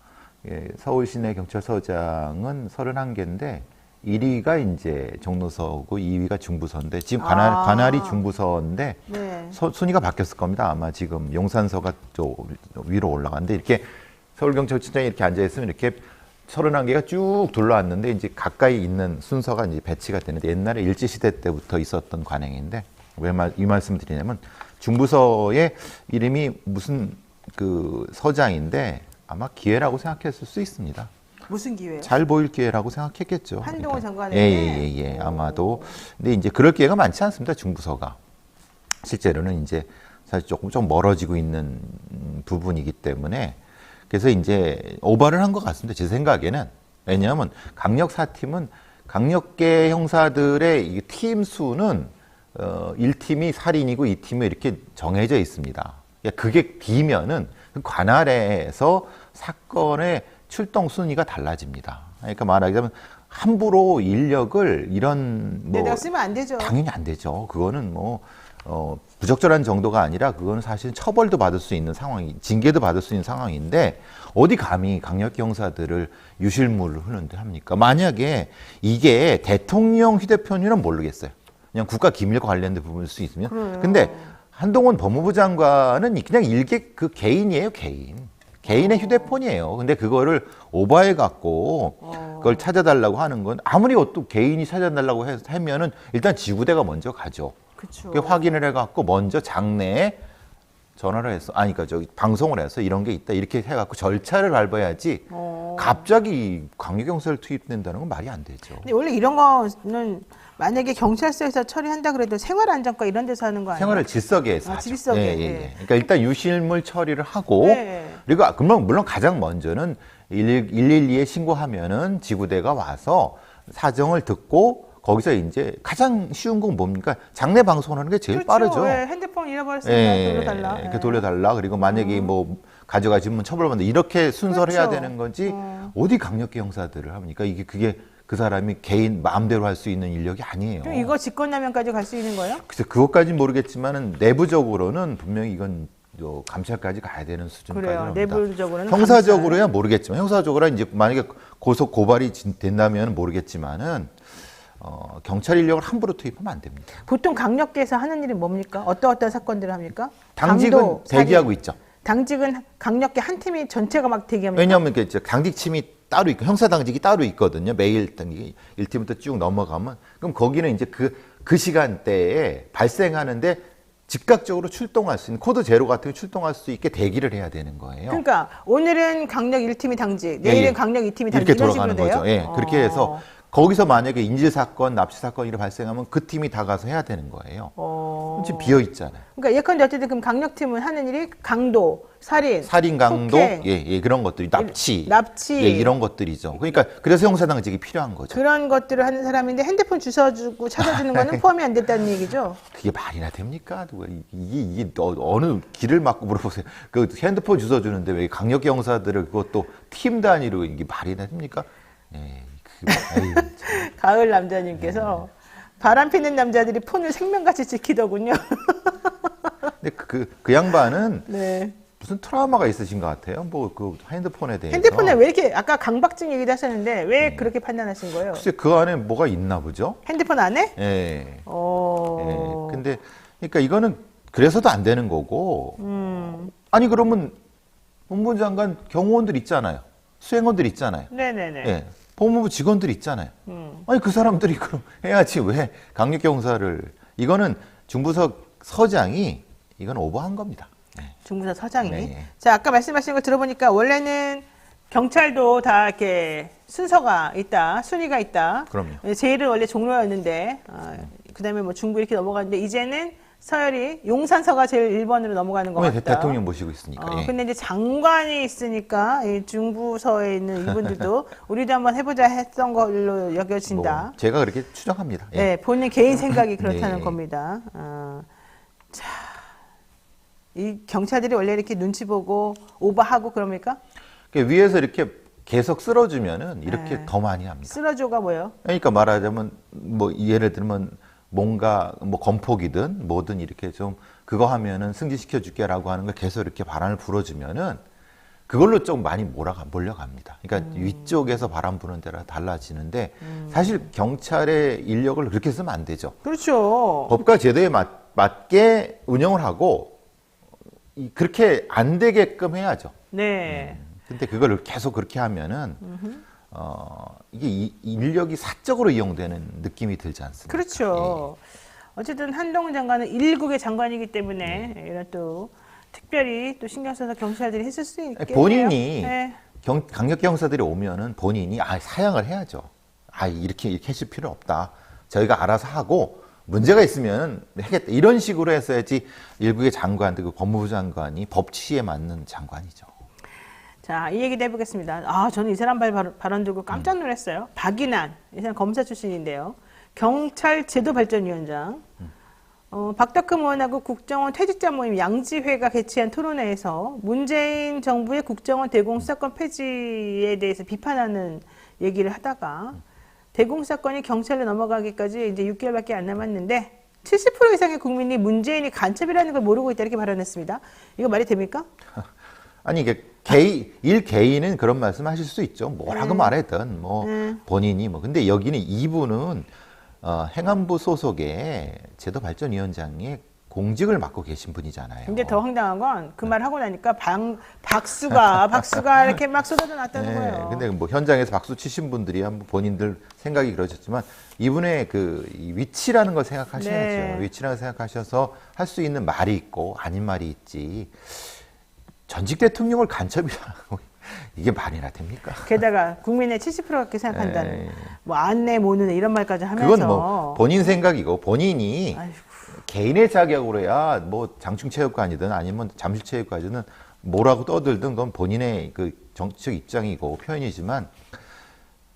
예, 서울 시내 경찰서장은 31개인데 1위가 이제 종로서고 2위가 중부서인데 지금 관할이 중부서인데 네. 순위가 바뀌었을 겁니다. 아마 지금 용산서가 좀 위로 올라갔는데 이렇게 서울경찰청장이 이렇게 앉아있으면 이렇게 31개가 쭉 둘러왔는데 이제 가까이 있는 순서가 이제 배치가 되는데 옛날에 일제시대 때부터 있었던 관행인데 왜 이 말씀 드리냐면 중부서의 이름이 무슨 그 서장인데 아마 기회라고 생각했을 수 있습니다. 무슨 기회요? 잘 보일 기회라고 생각했겠죠. 한동훈 장관에게? 예. 아마도. 근데 이제 그럴 기회가 많지 않습니다. 중부서가. 실제로는 이제 사실 조금 멀어지고 있는 부분이기 때문에 그래서 이제 오버를 한 것 같습니다. 제 생각에는. 왜냐하면 강력사팀은 강력계 형사들의 팀 수는 1팀이 살인이고 2팀이 이렇게 정해져 있습니다. 그게 비면은 관할에서 사건의 출동 순위가 달라집니다. 그러니까 말하자면 함부로 인력을 이런 뭐 내가 쓰면 안 되죠. 당연히 안 되죠. 그거는 뭐 부적절한 정도가 아니라 그거는 사실 처벌도 받을 수 있는 상황이, 징계도 받을 수 있는 상황인데 어디 감히 강력기 형사들을 유실물을 하는데 합니까? 만약에 이게 대통령 휴대폰이면 모르겠어요. 그냥 국가 기밀과 관련된 부분일 수 있으면. 그래요. 근데 한동훈 법무부 장관은 그냥 일개 그 개인이에요, 개인의 휴대폰이에요. 근데 그거를 오버해 갖고 그걸 찾아달라고 하는 건 아무리 또 개인이 찾아달라고 하면은 일단 지구대가 먼저 가죠. 그쵸. 확인을 해 갖고 먼저 장내에 전화를 해서 그러니까 저기 방송을 해서 이런 게 있다 이렇게 해 갖고 절차를 밟아야지 갑자기 강력경찰 투입된다는 건 말이 안 되죠. 근데 원래 이런 거는 만약에 경찰서에서 처리한다 그래도 생활안전과 이런 데서 하는 거 아니에요? 생활을 질서계에서 하죠. 질서계. 예. 그러니까 일단 유실물 처리를 하고 네. 그리고 물론 가장 먼저는 112에 신고하면은 지구대가 와서 사정을 듣고 거기서 이제 가장 쉬운 건 뭡니까? 장내 방송을 하는 게 제일 그렇죠. 빠르죠. 예, 핸드폰 잃어버렸으니까 돌려달라. 이렇게 돌려달라. 그리고 만약에 뭐 가져가시면 처벌받는다. 이렇게 순서를 해야 그렇죠. 되는 건지 어디 강력계 형사들을 합니까? 그게 그 사람이 개인 마음대로 할 수 있는 인력이 아니에요. 그럼 이거 직권남용까지 갈 수 있는 거예요? 글쎄 그것까지는 모르겠지만은 내부적으로는 분명히 이건 감찰까지 가야 되는 수준까지 그래요. 합니다. 내부적으로는 형사적으로야 모르겠지만 형사적으로 이제 만약에 고소 고발이 된다면 모르겠지만은 경찰 인력을 함부로 투입하면 안 됩니다. 보통 강력계에서 하는 일이 뭡니까? 어떤 사건들을 합니까? 당직은 강도, 대기하고 살인. 있죠. 당직은 강력계 한 팀이 전체가 막 대기합니까? 왜냐하면 당직팀이 따로 있고 형사 당직이 따로 있거든요. 매일 당직이 1팀부터 쭉 넘어가면 그럼 거기는 이제 그 시간대에 발생하는데 즉각적으로 출동할 수 있는 코드 제로 같은 게 출동할 수 있게 대기를 해야 되는 거예요. 그러니까 오늘은 강력 1팀이 당직, 내일은 예, 예. 강력 2팀이 당직 이렇게 이런 식으로 돌아가는 돼요? 거죠. 예, 그렇게 해서 거기서 만약에 인질 사건, 납치 사건이 발생하면 그 팀이 다 가서 해야 되는 거예요. 지금 비어 있잖아요. 그러니까 예컨대 어쨌든 그럼 강력팀은 하는 일이 강도, 살인, 살인, 강도, 폭행, 예, 그런 것들이 납치, 납치. 예, 이런 것들이죠. 그러니까 그래서 형사당직이 필요한 거죠. 그런 것들을 하는 사람인데 핸드폰 주워주고 찾아주는 거는 포함이 안 됐다는 얘기죠. 그게 말이나 됩니까? 누가 이게 어느 길을 막고 물어보세요. 그 핸드폰 주워 주는데 왜 강력 형사들을 그것도 팀 단위로 이게 말이나 됩니까? 예, 아유, 참. 가을 남자님께서 바람 피는 남자들이 폰을 생명같이 지키더군요. 근데 그 양반은 네. 무슨 트라우마가 있으신 것 같아요. 뭐 그 핸드폰에 대해서. 핸드폰에 왜 이렇게 아까 강박증 얘기도 하셨는데 왜 그렇게 판단하신 거예요? 글쎄 그 안에 뭐가 있나 보죠. 핸드폰 안에? 예. 어. 예. 근데 그러니까 이거는 그래서도 안 되는 거고. 아니 그러면 법무부 장관 경호원들 있잖아요. 수행원들 있잖아요. 네네네. 예. 법무부 직원들 있잖아요. 아니 그 사람들이 그럼 해야지 왜 강력경사를 이거는 중부석 서장이 이건 오버한 겁니다. 네. 중부서 서장이. 네. 자, 아까 말씀하신 거 들어보니까 원래는 경찰도 다 이렇게 순서가 있다, 순위가 있다. 그럼요. 제일은 원래 종로였는데, 그다음에 뭐 중부 이렇게 넘어갔는데 이제는 서열이 용산서가 제일 1번으로 넘어가는 것 왜 같다. 대통령 모시고 있으니까. 예. 근데 이제 장관이 있으니까 이 중부서에 있는 이분들도 우리도 한번 해보자 했던 걸로 여겨진다. 뭐 제가 그렇게 추정합니다. 예. 네, 본인 개인 생각이 그렇다는 네. 겁니다. 자, 이 경찰들이 원래 이렇게 눈치 보고 오버하고 그럽니까? 그러니까 위에서 이렇게 계속 쓸어주면은 이렇게 네. 더 많이 합니다. 쓰러줘가 뭐예요? 그러니까 말하자면 뭐 예를 들면 뭔가 뭐 건폭이든 뭐든 이렇게 좀 그거 하면은 승진시켜 줄게라고 하는 걸 계속 이렇게 바람을 불어주면은 그걸로 좀 많이 몰려갑니다. 그러니까 위쪽에서 바람 부는 데라 달라지는데 사실 경찰의 인력을 그렇게 쓰면 안 되죠. 그렇죠. 법과 제도에 맞게 운영을 하고 그렇게 안 되게끔 해야죠. 네. 근데 그거를 계속 그렇게 하면은 이게 인력이 사적으로 이용되는 느낌이 들지 않습니까? 그렇죠. 어쨌든 한동훈 장관은 1국의 장관이기 때문에 이런 또 특별히 또 신경 써서 경찰들이 했을 수 있겠네요. 본인이 네. 강력 경사들이 오면은 본인이 사양을 해야죠. 이렇게 했을 필요 없다. 저희가 알아서 하고 문제가 있으면 하겠다. 이런 식으로 했어야지 일국의 장관들, 그 법무부 장관이 법치에 맞는 장관이죠. 자, 이 얘기도 해보겠습니다. 저는 이 사람 발언 듣고 깜짝 놀랐어요. 박인환, 이 사람 검사 출신인데요. 경찰제도발전위원장. 박덕흠 의원하고 국정원 퇴직자 모임 양지회가 개최한 토론회에서 문재인 정부의 국정원 대공수사권 폐지에 대해서 비판하는 얘기를 하다가 대공수사권이 경찰로 넘어가기까지 이제 6개월밖에 안 남았는데 70% 이상의 국민이 문재인이 간첩이라는 걸 모르고 있다 이렇게 발언했습니다. 이거 말이 됩니까? 아니 이게 개인은 그런 말씀하실 수 있죠. 뭐라고 말했든 뭐 본인이 뭐 근데 여기는 이분은 행안부 소속의 제도발전위원장의 공직을 맡고 계신 분이잖아요. 근데 더 황당한 건 그 말 하고 나니까 박수가 이렇게 막 쏟아져 났다는 거예요. 근데 뭐 현장에서 박수 치신 분들이 한번 본인들 생각이 그러셨지만 이분의 이 위치라는 걸 생각하셔야죠. 네. 위치라는 생각하셔서 할 수 있는 말이 있고 아닌 말이 있지. 전직 대통령을 간첩이라고 이게 말이나 됩니까? 게다가 국민의 70%가 그렇게 생각한다는 네. 뭐 안내 모는 이런 말까지 하면서 그건 뭐 본인 생각이고 본인이 아이고. 개인의 자격으로야 뭐 장충체육관이든 아니면 잠실체육관이든 뭐라고 떠들든 그건 본인의 그 정치적 입장이고 표현이지만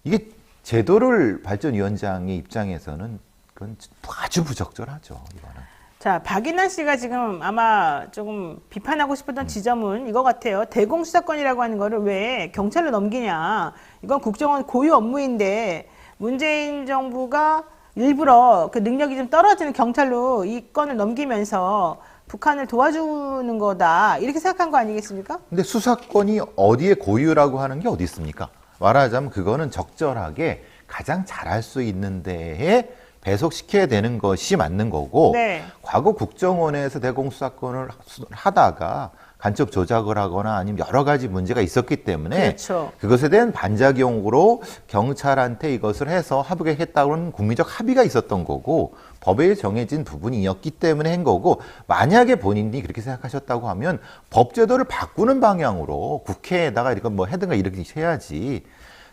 이게 제도를 발전위원장의 입장에서는 그건 아주 부적절하죠. 이거는. 자, 박인환 씨가 지금 아마 조금 비판하고 싶었던 지점은 이거 같아요. 대공수사권이라고 하는 거를 왜 경찰로 넘기냐. 이건 국정원 고유 업무인데 문재인 정부가 일부러 그 능력이 좀 떨어지는 경찰로 이 건을 넘기면서 북한을 도와주는 거다. 이렇게 생각한 거 아니겠습니까? 근데 수사권이 어디에 고유라고 하는 게 어디 있습니까? 말하자면 그거는 적절하게 가장 잘할 수 있는 데에 배속시켜야 되는 것이 맞는 거고 네. 과거 국정원에서 대공수사권을 하다가 간첩 조작을 하거나 아니면 여러 가지 문제가 있었기 때문에 그렇죠. 그것에 대한 반작용으로 경찰한테 이것을 해서 하겠다고는 국민적 합의가 있었던 거고 법에 정해진 부분이었기 때문에 한 거고 만약에 본인이 그렇게 생각하셨다고 하면 법제도를 바꾸는 방향으로 국회에다가 이건 뭐 해든가 이렇게 해야지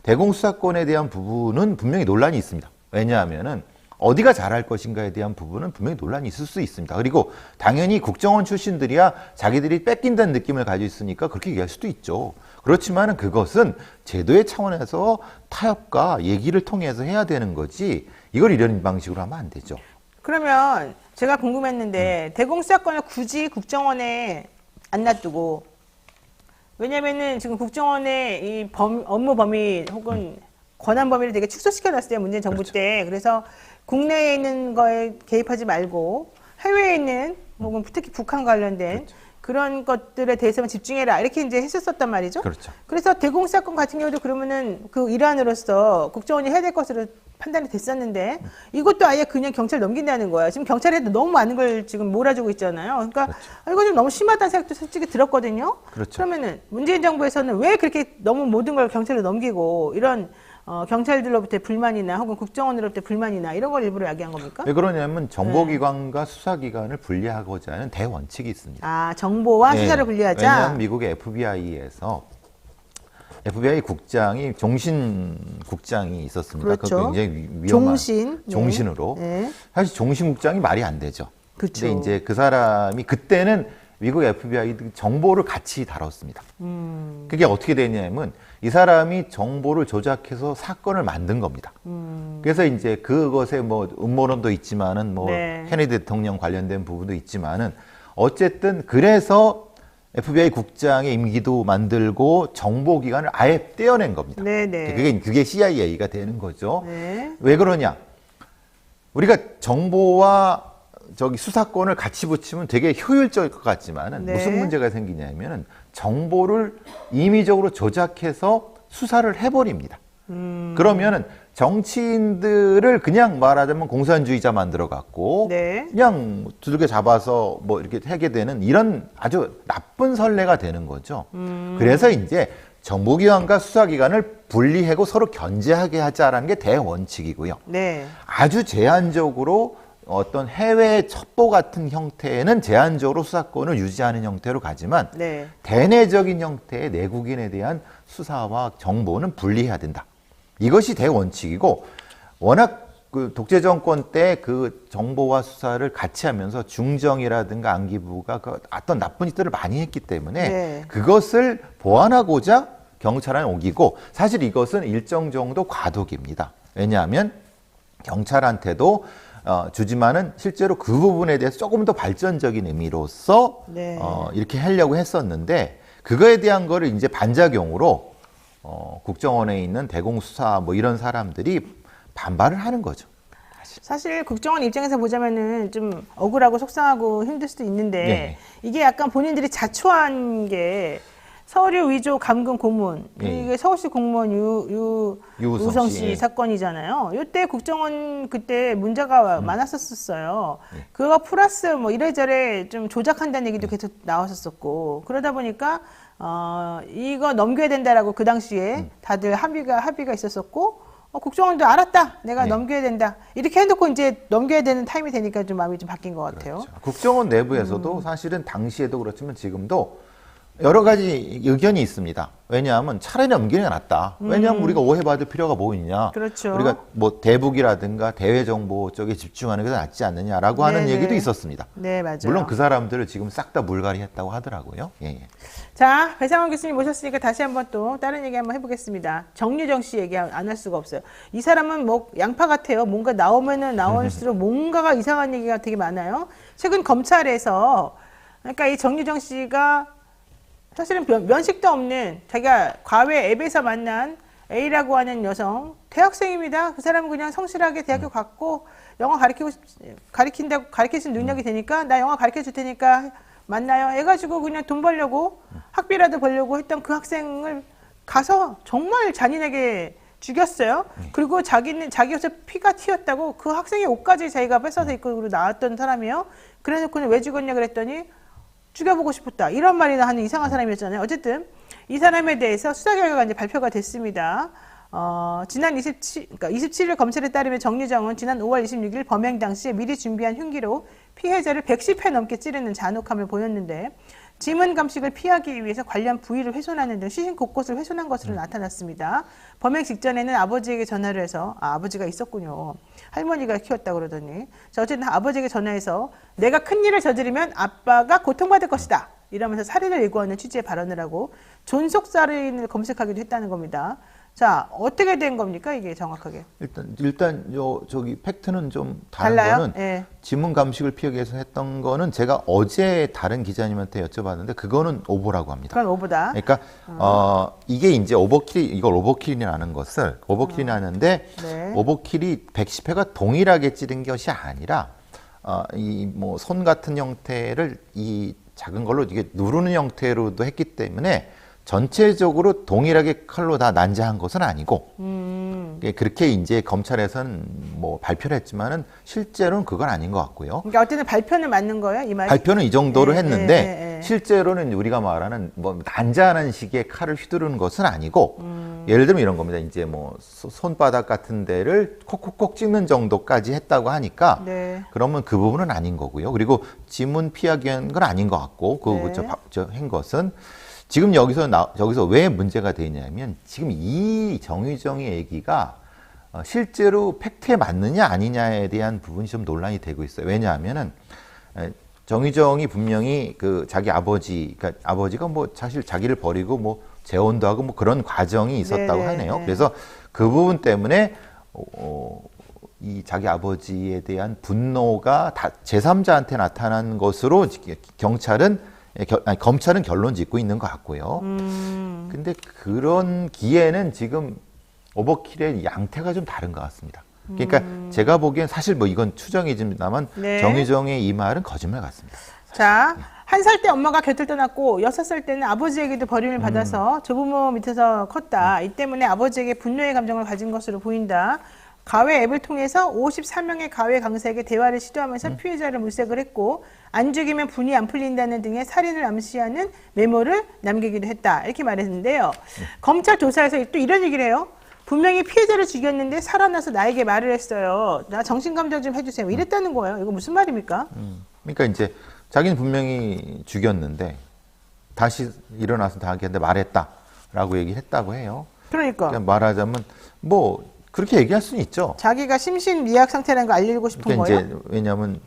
대공수사권에 대한 부분은 분명히 논란이 있습니다. 왜냐하면은 어디가 잘할 것인가에 대한 부분은 분명히 논란이 있을 수 있습니다. 그리고 당연히 국정원 출신들이야 자기들이 뺏긴다는 느낌을 가지고 있으니까 그렇게 얘기할 수도 있죠. 그렇지만은 그것은 제도의 차원에서 타협과 얘기를 통해서 해야 되는 거지 이걸 이런 방식으로 하면 안 되죠. 그러면 제가 궁금했는데 대공수사권을 굳이 국정원에 안 놔두고 왜냐면은 지금 국정원의 이 업무 범위 혹은 권한 범위를 되게 축소시켜 놨어요. 문재인 정부 그렇죠. 때. 그래서 국내에 있는 거에 개입하지 말고 해외에 있는 혹은 특히 북한 관련된 그렇죠. 그런 것들에 대해서만 집중해라. 이렇게 이제 했었단 말이죠. 그렇죠. 그래서 대공수사권 같은 경우도 그러면은 그 일환으로서 국정원이 해야 될 것으로 판단이 됐었는데 이것도 아예 그냥 경찰 넘긴다는 거야. 지금 경찰에도 너무 많은 걸 지금 몰아주고 있잖아요. 그러니까 이거 좀 너무 심하다는 생각도 솔직히 들었거든요. 그렇죠. 그러면은 문재인 정부에서는 왜 그렇게 너무 모든 걸 경찰로 넘기고 이런 경찰들로부터의 불만이나 혹은 국정원으로부터의 불만이나 이런 걸 일부러 야기한 겁니까? 왜 그러냐면 정보기관과 수사기관을 분리하고자 하는 대원칙이 있습니다. 아, 정보와 네. 수사를 분리하자. 왜냐하면 미국의 FBI에서 FBI 국장이 종신국장이 있었습니다. 그렇죠. 그것도 굉장히 위험한 종신. 네. 종신으로. 네. 사실 종신국장이 말이 안 되죠. 그렇죠. 근데 이제 그 사람이 그때는 미국 FBI 정보를 같이 다뤘습니다. 그게 어떻게 되냐면 이 사람이 정보를 조작해서 사건을 만든 겁니다. 그래서 이제 그것에 뭐 음모론도 있지만은 뭐 네. 케네디 대통령 관련된 부분도 있지만은 어쨌든 그래서 FBI 국장의 임기도 만들고 정보기관을 아예 떼어낸 겁니다. 네네. 그게 CIA가 되는 거죠. 네. 왜 그러냐? 우리가 정보와 수사권을 같이 붙이면 되게 효율적일 것 같지만은 네. 무슨 문제가 생기냐면은 정보를 임의적으로 조작해서 수사를 해버립니다. 그러면은 정치인들을 그냥 말하자면 공산주의자 만들어 갖고 네. 그냥 두들겨 잡아서 뭐 이렇게 하게 되는 이런 아주 나쁜 선례가 되는 거죠. 그래서 이제 정보기관과 수사기관을 분리하고 서로 견제하게 하자라는 게 대원칙이고요. 네. 아주 제한적으로 어떤 해외 첩보 같은 형태는 제한적으로 수사권을 유지하는 형태로 가지만 네. 대내적인 형태의 내국인에 대한 수사와 정보는 분리해야 된다. 이것이 대원칙이고 워낙 그 독재 정권 때 그 정보와 수사를 같이 하면서 중정이라든가 안기부가 그 어떤 나쁜 짓들을 많이 했기 때문에 네. 그것을 보완하고자 경찰에 옮기고 사실 이것은 일정 정도 과도기입니다. 왜냐하면 경찰한테도 주지만은 실제로 그 부분에 대해서 조금 더 발전적인 의미로서 네. 이렇게 하려고 했었는데 그거에 대한 거를 이제 반작용으로 국정원에 있는 대공수사 뭐 이런 사람들이 반발을 하는 거죠. 사실 국정원 입장에서 보자면은 좀 억울하고 속상하고 힘들 수도 있는데 네. 이게 약간 본인들이 자초한 게 서류 위조 감금 고문 네. 이게 서울시 공무원 유우성 씨 예. 사건이잖아요. 이때 국정원 그때 문제가 많았었어요. 그거 플러스 뭐 이래저래 좀 조작한다는 얘기도 계속 나왔었었고 그러다 보니까 이거 넘겨야 된다라고 그 당시에 다들 합의가 있었었고 국정원도 알았다. 내가 네. 넘겨야 된다. 이렇게 해놓고 이제 넘겨야 되는 타임이 되니까 좀 마음이 좀 바뀐 것 같아요. 그렇죠. 국정원 내부에서도 사실은 당시에도 그렇지만 지금도 여러 가지 의견이 있습니다. 왜냐하면 차라리 넘기는 게 낫다. 왜냐하면 우리가 오해받을 필요가 뭐 있냐. 그렇죠. 우리가 뭐 대북이라든가 대외정보 쪽에 집중하는 게 낫지 않느냐라고 하는 네네. 얘기도 있었습니다. 네, 맞아요. 물론 그 사람들을 지금 싹 다 물갈이했다고 하더라고요. 예, 예. 자, 배상원 교수님 모셨으니까 다시 한번 또 다른 얘기 한번 해보겠습니다. 정유정 씨 얘기 안 할 수가 없어요. 이 사람은 뭐 양파 같아요. 뭔가 나오면은 나올수록 뭔가가 이상한 얘기가 되게 많아요. 최근 검찰에서 그러니까 이 정유정 씨가 사실은 면식도 없는 자기가 과외 앱에서 만난 A라고 하는 여성 대학생입니다. 그 사람은 그냥 성실하게 대학교 갔고 영어 가르칠 수 있는 능력이 되니까 나 영어 가르쳐 줄 테니까 만나요. 해가지고 그냥 돈 벌려고 학비라도 벌려고 했던 그 학생을 가서 정말 잔인하게 죽였어요. 그리고 자기 옷에 피가 튀었다고 그 학생의 옷까지 자기가 뺏어서 입고 나왔던 사람이에요. 그래놓고는 왜 죽었냐 그랬더니 죽여보고 싶었다. 이런 말이나 하는 이상한 사람이었잖아요. 어쨌든 이 사람에 대해서 수사 결과가 이제 발표가 됐습니다. 지난 27일 검찰에 따르면 정유정은 지난 5월 26일 범행 당시에 미리 준비한 흉기로 피해자를 110회 넘게 찌르는 잔혹함을 보였는데 지문 감식을 피하기 위해서 관련 부위를 훼손하는 등 시신 곳곳을 훼손한 것으로 나타났습니다. 범행 직전에는 아버지에게 전화를 해서 아버지가 있었군요. 할머니가 키웠다 그러더니 자 어쨌든 아버지에게 전화해서 내가 큰일을 저지르면 아빠가 고통받을 것이다. 이러면서 살인을 예고하는 취지의 발언을 하고 존속살인을 검색하기도 했다는 겁니다. 자, 어떻게 된 겁니까, 이게 정확하게? 일단 저기 팩트는 좀 다른 달라요? 거는 예. 지문 감식을 피하기 위해서 했던 거는 제가 어제 다른 기자님한테 여쭤봤는데 그거는 오보라고 합니다. 그건 오보다. 그러니까 이게 이제 이걸 오버킬이라는 것을 오버킬이라는데 네. 오버킬이 110회가 동일하게 찌른 것이 아니라 이 뭐 손 같은 형태를 이 작은 걸로 이게 누르는 형태로도 했기 때문에 전체적으로 동일하게 칼로 다 난자한 것은 아니고 그렇게 이제 검찰에서는 뭐 발표를 했지만은 실제로는 그건 아닌 것 같고요. 그러니까 어쨌든 발표는 맞는 거예요, 이 말이? 발표는 이 정도로 예, 했는데 예, 예. 실제로는 우리가 말하는 뭐 난자하는 식의 칼을 휘두르는 것은 아니고 예를 들면 이런 겁니다. 이제 뭐 손바닥 같은 데를 콕콕콕 찍는 정도까지 했다고 하니까 네. 그러면 그 부분은 아닌 거고요. 그리고 지문 피하기 한 건 아닌 것 같고 네. 한 것은 지금 여기서 왜 문제가 되냐면 지금 이 정유정의 얘기가 실제로 팩트에 맞느냐 아니냐에 대한 부분이 좀 논란이 되고 있어요. 왜냐하면은 정유정이 분명히 그 자기 그러니까 아버지가 뭐 사실 자기를 버리고 뭐 재혼도 하고 뭐 그런 과정이 있었다고 네네. 하네요. 그래서 그 부분 때문에 이 자기 아버지에 대한 분노가 다 제3자한테 나타난 것으로 검찰은 결론 짓고 있는 것 같고요. 근데 그런 기에는 지금 오버킬의 양태가 좀 다른 것 같습니다. 그러니까 제가 보기엔 사실 뭐 이건 추정이지만 네. 정유정의 이 말은 거짓말 같습니다. 자, 1살 때 엄마가 곁을 떠났고 6살 때는 아버지에게도 버림을 받아서 조부모 밑에서 컸다. 이 때문에 아버지에게 분노의 감정을 가진 것으로 보인다. 가외 앱을 통해서 54명의 가외 강사에게 대화를 시도하면서 피해자를 물색을 했고 안 죽이면 분이 안 풀린다는 등의 살인을 암시하는 메모를 남기기도 했다. 이렇게 말했는데요. 검찰 조사에서 또 이런 얘기를 해요. 분명히 피해자를 죽였는데 살아나서 나에게 말을 했어요. 나 정신감정 좀 해주세요. 이랬다는 거예요. 이거 무슨 말입니까? 그러니까 이제 자기는 분명히 죽였는데 다시 일어나서 자기한테 말했다라고 얘기했다고 해요. 그러니까 그냥 말하자면 뭐 그렇게 얘기할 수는 있죠. 자기가 심신미약 상태라는 걸 알리고 싶은 그러니까 거예요? 이제 왜냐하면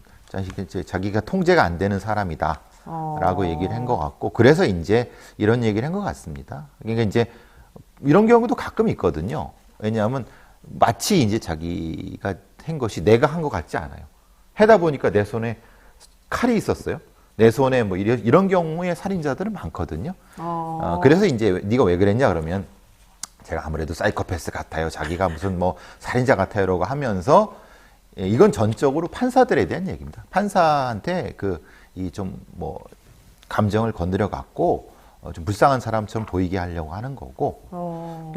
자기가 통제가 안 되는 사람이다라고 얘기를 한 것 같고 그래서 이제 이런 얘기를 한 것 같습니다. 그러니까 이제 이런 경우도 가끔 있거든요. 왜냐하면 마치 이제 자기가 한 것이 내가 한 것 같지 않아요. 하다 보니까 내 손에 칼이 있었어요. 내 손에 뭐 이런 경우에 살인자들은 많거든요. 그래서 이제 네가 왜 그랬냐 그러면 제가 아무래도 사이코패스 같아요. 자기가 무슨 뭐 살인자 같아요라고 하면서 이건 전적으로 판사들에 대한 얘기입니다. 판사한테 이 좀 뭐 감정을 건드려 갖고 좀 불쌍한 사람처럼 보이게 하려고 하는 거고.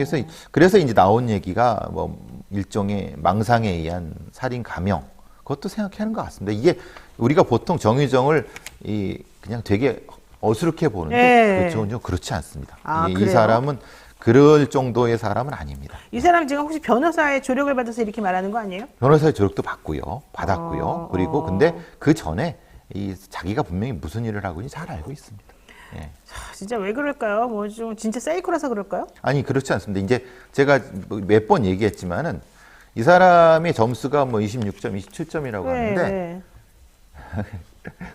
그래서 이제 나온 얘기가 뭐 일종의 망상에 의한 살인 감형. 그것도 생각하는 것 같습니다. 이게 우리가 보통 정유정을 그냥 되게 어수룩해 보는데 네. 전혀 그렇지 않습니다. 아, 이 그래요? 사람은 그럴 정도의 사람은 아닙니다. 이 사람 지금 혹시 변호사의 조력을 받아서 이렇게 말하는 거 아니에요? 변호사의 조력도 받았고요. 그리고 근데 그 전에 자기가 분명히 무슨 일을 하고 있는지 잘 알고 있습니다. 예. 진짜 왜 그럴까요? 뭐 좀 진짜 사이코라서 그럴까요? 아니 그렇지 않습니다. 이제 제가 몇 번 얘기했지만은 이 사람의 점수가 뭐 26점, 27점이라고 하는데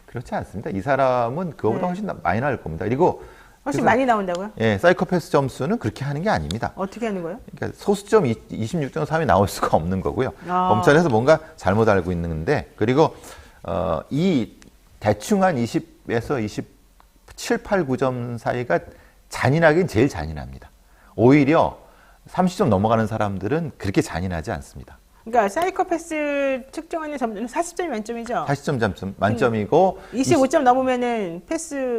그렇지 않습니다. 이 사람은 그거보다 훨씬 많이 나올 겁니다. 그리고 훨씬 많이 나온다고요? 예, 사이코패스 점수는 그렇게 하는 게 아닙니다. 어떻게 하는 거예요? 그러니까 소수점 26.3이 나올 수가 없는 거고요. 아. 검찰에서 뭔가 잘못 알고 있는데 그리고 이 대충 한 20에서 27, 8, 9점 사이가 잔인하긴 제일 잔인합니다. 오히려 30점 넘어가는 사람들은 그렇게 잔인하지 않습니다. 그러니까 사이코패스 측정하는 점수는 40점이 만점이죠? 40점 만점이고 25점 넘으면은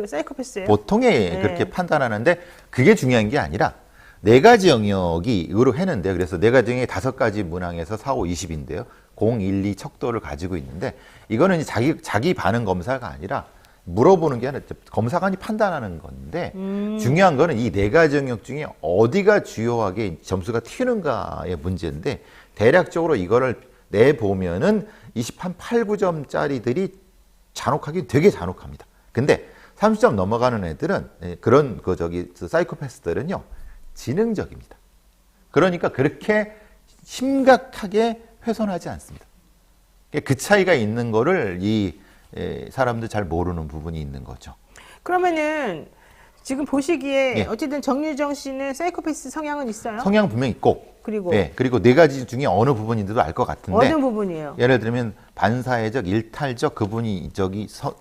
사이코패스예요? 보통에 네. 그렇게 판단하는데 그게 중요한 게 아니라 4가지 영역이 의로 했는데 그래서 4가지 영역이 5가지 문항에서 4, 5, 20인데요. 0, 1, 2 척도를 가지고 있는데 이거는 이제 자기 반응 검사가 아니라 물어보는 게 아니라 검사관이 판단하는 건데 중요한 거는 이 네 가지 영역 중에 어디가 주요하게 점수가 튀는가의 문제인데 대략적으로 이거를 내보면은 28, 8, 9점짜리들이 잔혹하긴 되게 잔혹합니다. 근데 30점 넘어가는 애들은 그런 사이코패스들은요 지능적입니다. 그러니까 그렇게 심각하게 훼손하지 않습니다. 그 차이가 있는 거를 이 사람들 잘 모르는 부분이 있는 거죠. 그러면은 지금 보시기에 예. 어쨌든 정유정 씨는 사이코패스 성향은 있어요? 성향 분명히 있고 그리고 그리고 네 가지 중에 어느 부분인지도 알 것 같은데 어느 부분이에요? 예를 들면 반사회적, 일탈적 그분이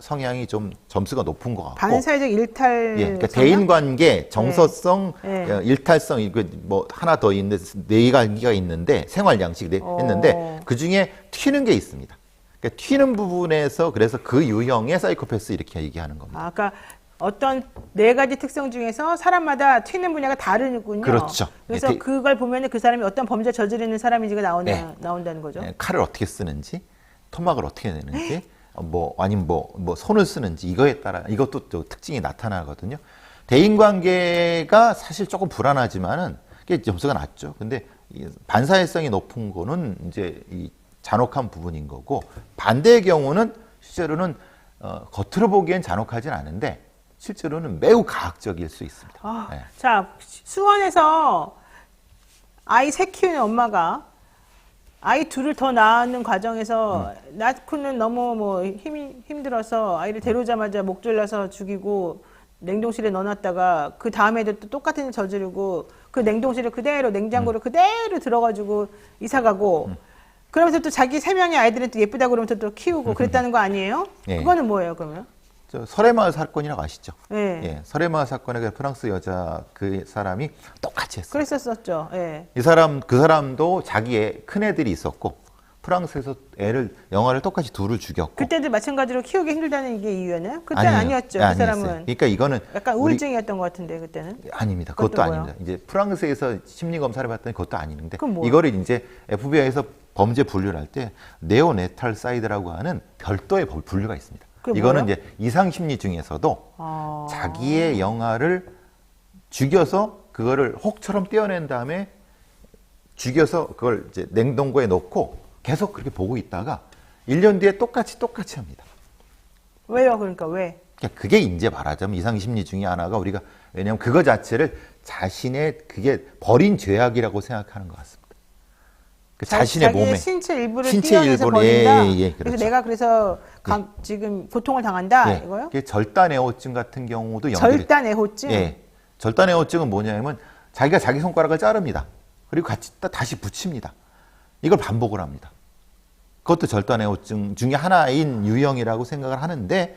성향이 좀 점수가 높은 것 같고 반사회적 일탈 그러니까 성향? 대인관계, 정서성, 네. 일탈성 이거 뭐 하나 더 있는데 네 가지가 있는데 생활 양식 했는데 그 중에 튀는 게 있습니다. 그러니까 튀는 부분에서 그래서 그 유형의 사이코패스 이렇게 얘기하는 겁니다. 아, 그러니까 어떤 네 가지 특성 중에서 사람마다 튀는 분야가 다르군요. 그렇죠. 그래서 네, 그걸 보면은 그 사람이 어떤 범죄 저지르는 사람인지가 네. 나온다는 거죠. 칼을 어떻게 쓰는지, 토막을 어떻게 내는지, 아니면 손을 쓰는지 이거에 따라 이것도 또 특징이 나타나거든요. 대인관계가 사실 조금 불안하지만은 꽤 점수가 낮죠. 근데 이 반사회성이 높은 거는 이제 이 잔혹한 부분인 거고 반대의 경우는 실제로는 겉으로 보기엔 잔혹하진 않은데 실제로는 매우 가학적일 수 있습니다. 아, 네. 자, 수원에서 아이 셋 키우는 엄마가 아이 둘을 더 낳는 과정에서 낳고는 너무 힘들어서 아이를 데려오자마자 목 졸라서 죽이고 냉동실에 넣어놨다가 그 다음에도 또 똑같은 일 저지르고 그 냉동실에 그대로 냉장고를 그대로 들어가지고 이사가고 그러면서 또 자기 세 명의 아이들은 또 예쁘다고 그러면서 또 키우고 그랬다는 거 아니에요? 예. 그거는 뭐예요, 그러면? 설해마을 사건이라고 아시죠? 예. 설해마을 사건에 그 프랑스 여자 그 사람이 똑같이 했어요. 그랬었죠. 예. 그 사람도 자기의 큰 애들이 있었고 프랑스에서 영아를 똑같이 둘을 죽였고. 그때도 마찬가지로 키우기 힘들다는 게 이유였나요? 그때는 아니에요. 아니었죠. 네, 그 아니었어요. 사람은 그러니까 이거는 약간 우울증이었던 것 같은데 그때는. 아닙니다. 그것도 그것도 뭐예요? 아닙니다. 이제 프랑스에서 심리 검사를 받더니 그것도 아니는데 그럼 뭐예요? 이거를 이제 FBI에서 범죄 분류를 할 때 네오네탈 사이드라고 하는 별도의 분류가 있습니다. 그게 이거는 뭐예요? 이제 이상 심리 중에서도 자기의 영아를 죽여서 그거를 혹처럼 떼어낸 다음에 죽여서 그걸 이제 냉동고에 넣고 계속 그렇게 보고 있다가 1년 뒤에 똑같이 합니다. 왜요? 그러니까 왜? 그러니까 그게 이제 말하자면 이상 심리 중에 하나가 우리가 왜냐하면 그거 자체를 자신의 그게 버린 죄악이라고 생각하는 것 같습니다. 그 자신의 자기의 몸에 신체 일부를 신체 띄어내서 일부를, 버린다. 그렇죠. 그래서 내가 그래서 지금 고통을 당한다 예, 이거요? 그게 절단애호증 같은 경우도 연결이 절단애호증. 예, 절단애호증은 뭐냐면 자기가 자기 손가락을 자릅니다. 그리고 다시 붙입니다. 이걸 반복을 합니다. 그것도 절단애호증 중에 하나인 유형이라고 생각을 하는데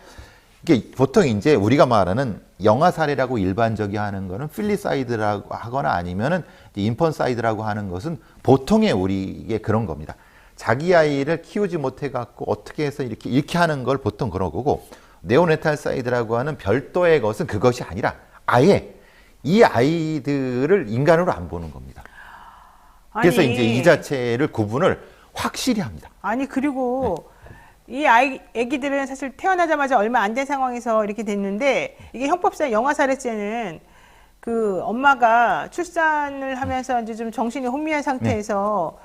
이게 보통 이제 우리가 말하는 영아살해라고 일반적이 하는 거는 필리사이드라고 하거나 아니면은 인펀사이드라고 하는 것은 보통의 우리의 그런 겁니다. 자기 아이를 키우지 못해 갖고 어떻게 해서 이렇게 하는 걸 보통 그런 거고 네오네탈사이드라고 하는 별도의 것은 그것이 아니라 아예 이 아이들을 인간으로 안 보는 겁니다. 그래서 아니, 이제 이 자체를 구분을 확실히 합니다. 아니 그리고 네. 이 애기들은 사실 태어나자마자 얼마 안 된 상황에서 이렇게 됐는데 이게 형법상 영아살해죄는 그 엄마가 출산을 하면서 이제 좀 정신이 혼미한 상태에서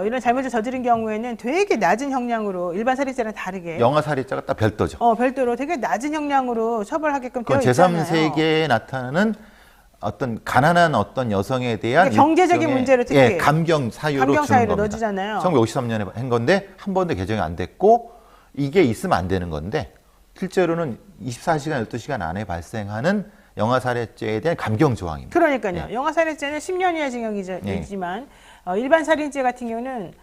이런 잘못을 저지른 경우에는 되게 낮은 형량으로 일반 살인죄랑 다르게 영아살해죄가 딱 별도죠. 별도로 되게 낮은 형량으로 처벌하게끔 되어 그건 있잖아요. 제3세계에 나타나는 어떤 가난한 어떤 여성에 대한 그러니까 경제적인 일종의, 문제로 특히 감경 사유로 감경 주는 사유로 겁니다. 넣어주잖아요. 1953년에 한 건데 한 번도 개정이 안 됐고 이게 있으면 안 되는 건데 실제로는 24시간 12시간 안에 발생하는 영아살해죄에 대한 감경 조항입니다. 그러니까요. 영아살해죄는 10년 이하 징역이지만 일반 살인죄 같은 경우는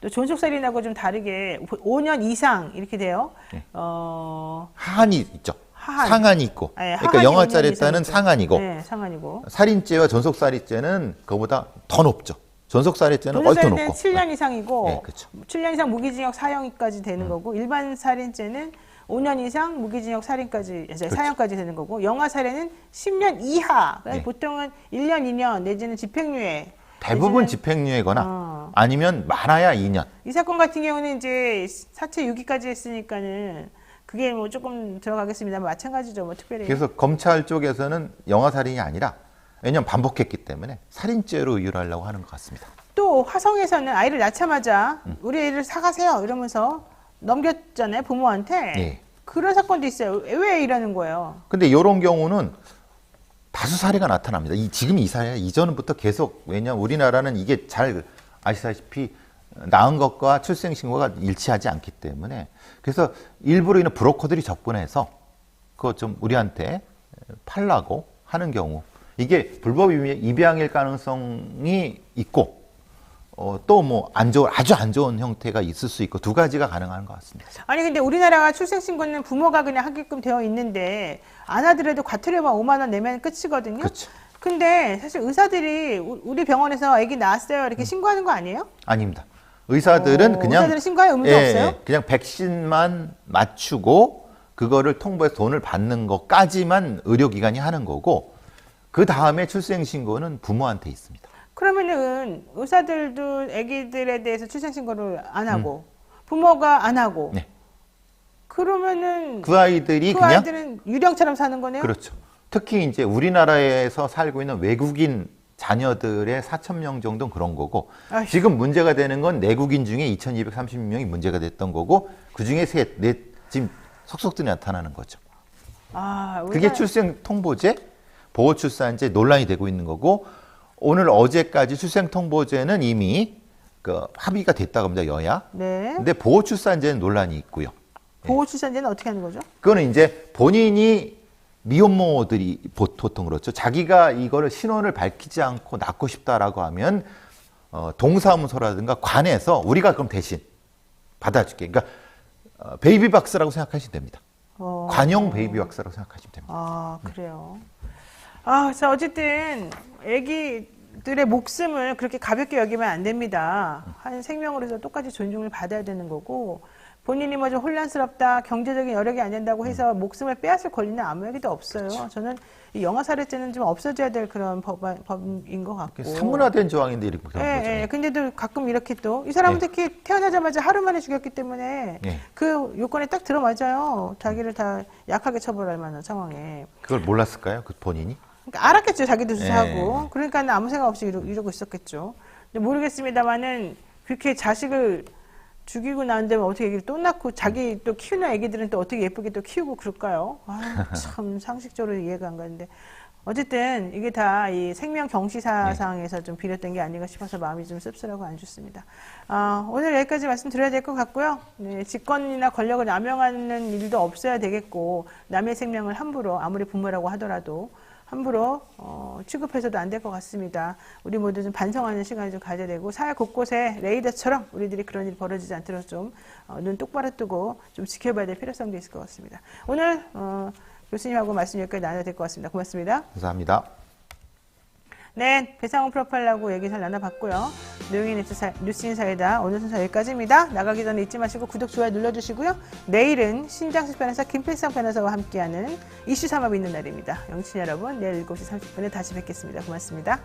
또 존속살인하고 좀 다르게 5년 이상 이렇게 돼요. 하한이 있죠. 하한. 상한이 있고. 네, 그러니까 하한이 영아살해죄는 5년 상한이고 네, 상한이고. 살인죄와 전속살인죄는 그거보다 더 높죠. 전속살인죄는 얼추 존속살인죄는 높고. 7년 이상이고 네, 그렇죠. 7년 이상 무기징역 사형까지 되는 거고 일반 살인죄는 5년 이상 무기징역 살인까지 사형까지 되는 거고 영아살해는 10년 이하. 네. 보통은 1년, 2년 내지는 집행유예. 대부분 내지는 집행유예거나 아니면 많아야 2년. 이 사건 같은 경우는 이제 사체 유기까지 했으니까는 그게 뭐 조금 들어가겠습니다. 마찬가지죠. 뭐 특별히. 그래서 검찰 쪽에서는 영아살인이 아니라 왜냐하면 반복했기 때문에 살인죄로 의유를 하려고 하는 것 같습니다. 또 화성에서는 아이를 낳자마자 우리 애를 사가세요 이러면서 넘겼잖아요. 부모한테. 예. 그런 사건도 있어요. 왜 이러는 거예요? 근데 이런 경우는 다수 사례가 나타납니다. 지금 이 사례 이전부터 계속 왜냐하면 우리나라는 이게 잘 아시다시피 낳은 것과 출생신고가 일치하지 않기 때문에 그래서 일부러 있는 브로커들이 접근해서 그거 좀 우리한테 팔라고 하는 경우 이게 불법 입양일 가능성이 있고 또 뭐 아주 안 좋은 형태가 있을 수 있고 두 가지가 가능한 것 같습니다. 아니 근데 우리나라가 출생신고는 부모가 그냥 하게끔 되어 있는데 안 하더라도 과태료만 5만 원 내면 끝이거든요. 그렇죠. 근데 사실 의사들이 우리 병원에서 아기 낳았어요 이렇게 신고하는 거 아니에요? 아닙니다. 의사들은 그냥 의사들은 신고할 의무도 없어요? 그냥 백신만 맞추고 그거를 통보해서 돈을 받는 것까지만 의료기관이 하는 거고 그 다음에 출생신고는 부모한테 있습니다. 그러면은 의사들도 아기들에 대해서 출생신고를 안 하고 부모가 안 하고 네. 그러면은 그 아이들이 그 그냥 아이들은 유령처럼 사는 거네요? 그렇죠. 특히 이제 우리나라에서 살고 있는 외국인 자녀들의 4,000명 정도는 그런 거고 아휴. 지금 문제가 되는 건 내국인 중에 2,236명이 문제가 됐던 거고 그중에 넷 지금 속속들이 나타나는 거죠. 아, 그게 출생통보제, 보호출산제 논란이 되고 있는 거고 오늘 어제까지 출생통보제는 이미 그 합의가 됐다고 합니다. 여야. 네. 근데 보호출산제는 논란이 있고요. 보호출산제는 어떻게 하는 거죠? 그거는 이제 본인이 미혼모들이 보통 그렇죠. 자기가 이거를 신원을 밝히지 않고 낳고 싶다라고 하면 동사무소라든가 관에서 우리가 그럼 대신 받아줄게. 그러니까 베이비박스라고 생각하시면 됩니다. 관용 베이비박스라고 생각하시면 됩니다. 아, 그래요. 아, 자, 어쨌든 아기들의 목숨을 그렇게 가볍게 여기면 안 됩니다. 한 생명으로서 똑같이 존중을 받아야 되는 거고 본인이 뭐 좀 혼란스럽다, 경제적인 여력이 안 된다고 해서 목숨을 빼앗을 권리는 아무에게도 없어요. 그렇죠. 저는 이 영아살해죄는 좀 없어져야 될 그런 법인 것 같고. 사문화된 조항인데 이렇게 그런 거죠. 예, 근데도 가끔 이렇게 또 이 사람은 네. 특히 태어나자마자 하루 만에 죽였기 때문에 네. 그 요건에 딱 들어맞아요. 자기를 다 약하게 처벌할 만한 상황에. 그걸 몰랐을까요? 그 본인이? 그러니까 알았겠죠. 자기도 수사하고. 네. 그러니까 아무 생각 없이 이러고 있었겠죠. 근데 모르겠습니다만은 그렇게 자식을 죽이고 난 다음에 어떻게 애기를 또 낳고 자기 또 키우는 애기들은 또 어떻게 예쁘게 또 키우고 그럴까요? 아, 참 상식적으로 이해가 안 가는데. 어쨌든 이게 다 이 생명 경시사상에서 좀 비롯된 게 아닌가 싶어서 마음이 좀 씁쓸하고 안 좋습니다. 오늘 여기까지 말씀드려야 될 것 같고요. 네, 직권이나 권력을 남용하는 일도 없어야 되겠고 남의 생명을 함부로 아무리 부모라고 하더라도 함부로 취급해서도 안 될 것 같습니다. 우리 모두 좀 반성하는 시간을 좀 가져야 되고 사회 곳곳에 레이더처럼 우리들이 그런 일이 벌어지지 않도록 좀 눈 똑바로 뜨고 좀 지켜봐야 될 필요성도 있을 것 같습니다. 오늘 교수님하고 말씀 여기까지 나눠야 될 것 같습니다. 고맙습니다. 감사합니다. 네, 배상훈 프로파일러하고 얘기 잘 나눠봤고요. 노영희 뉴스인사이다 오늘 순서 여기까지입니다. 나가기 전에 잊지 마시고 구독, 좋아요 눌러주시고요. 내일은 신장식 변호사 김필성 변호사와 함께하는 이슈 삼합 있는 날입니다. 영친 여러분, 내일 7시 30분에 다시 뵙겠습니다. 고맙습니다.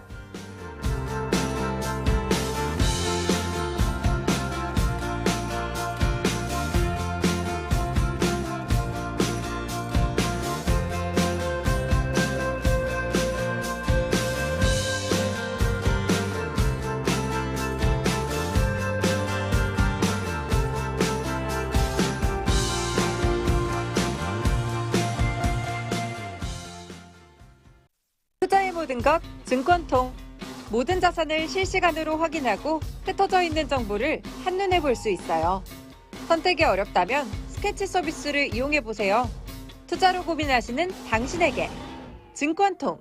투자의 모든 것 증권통. 모든 자산을 실시간으로 확인하고 흩어져 있는 정보를 한눈에 볼 수 있어요. 선택이 어렵다면 스케치 서비스를 이용해 보세요. 투자로 고민하시는 당신에게 증권통.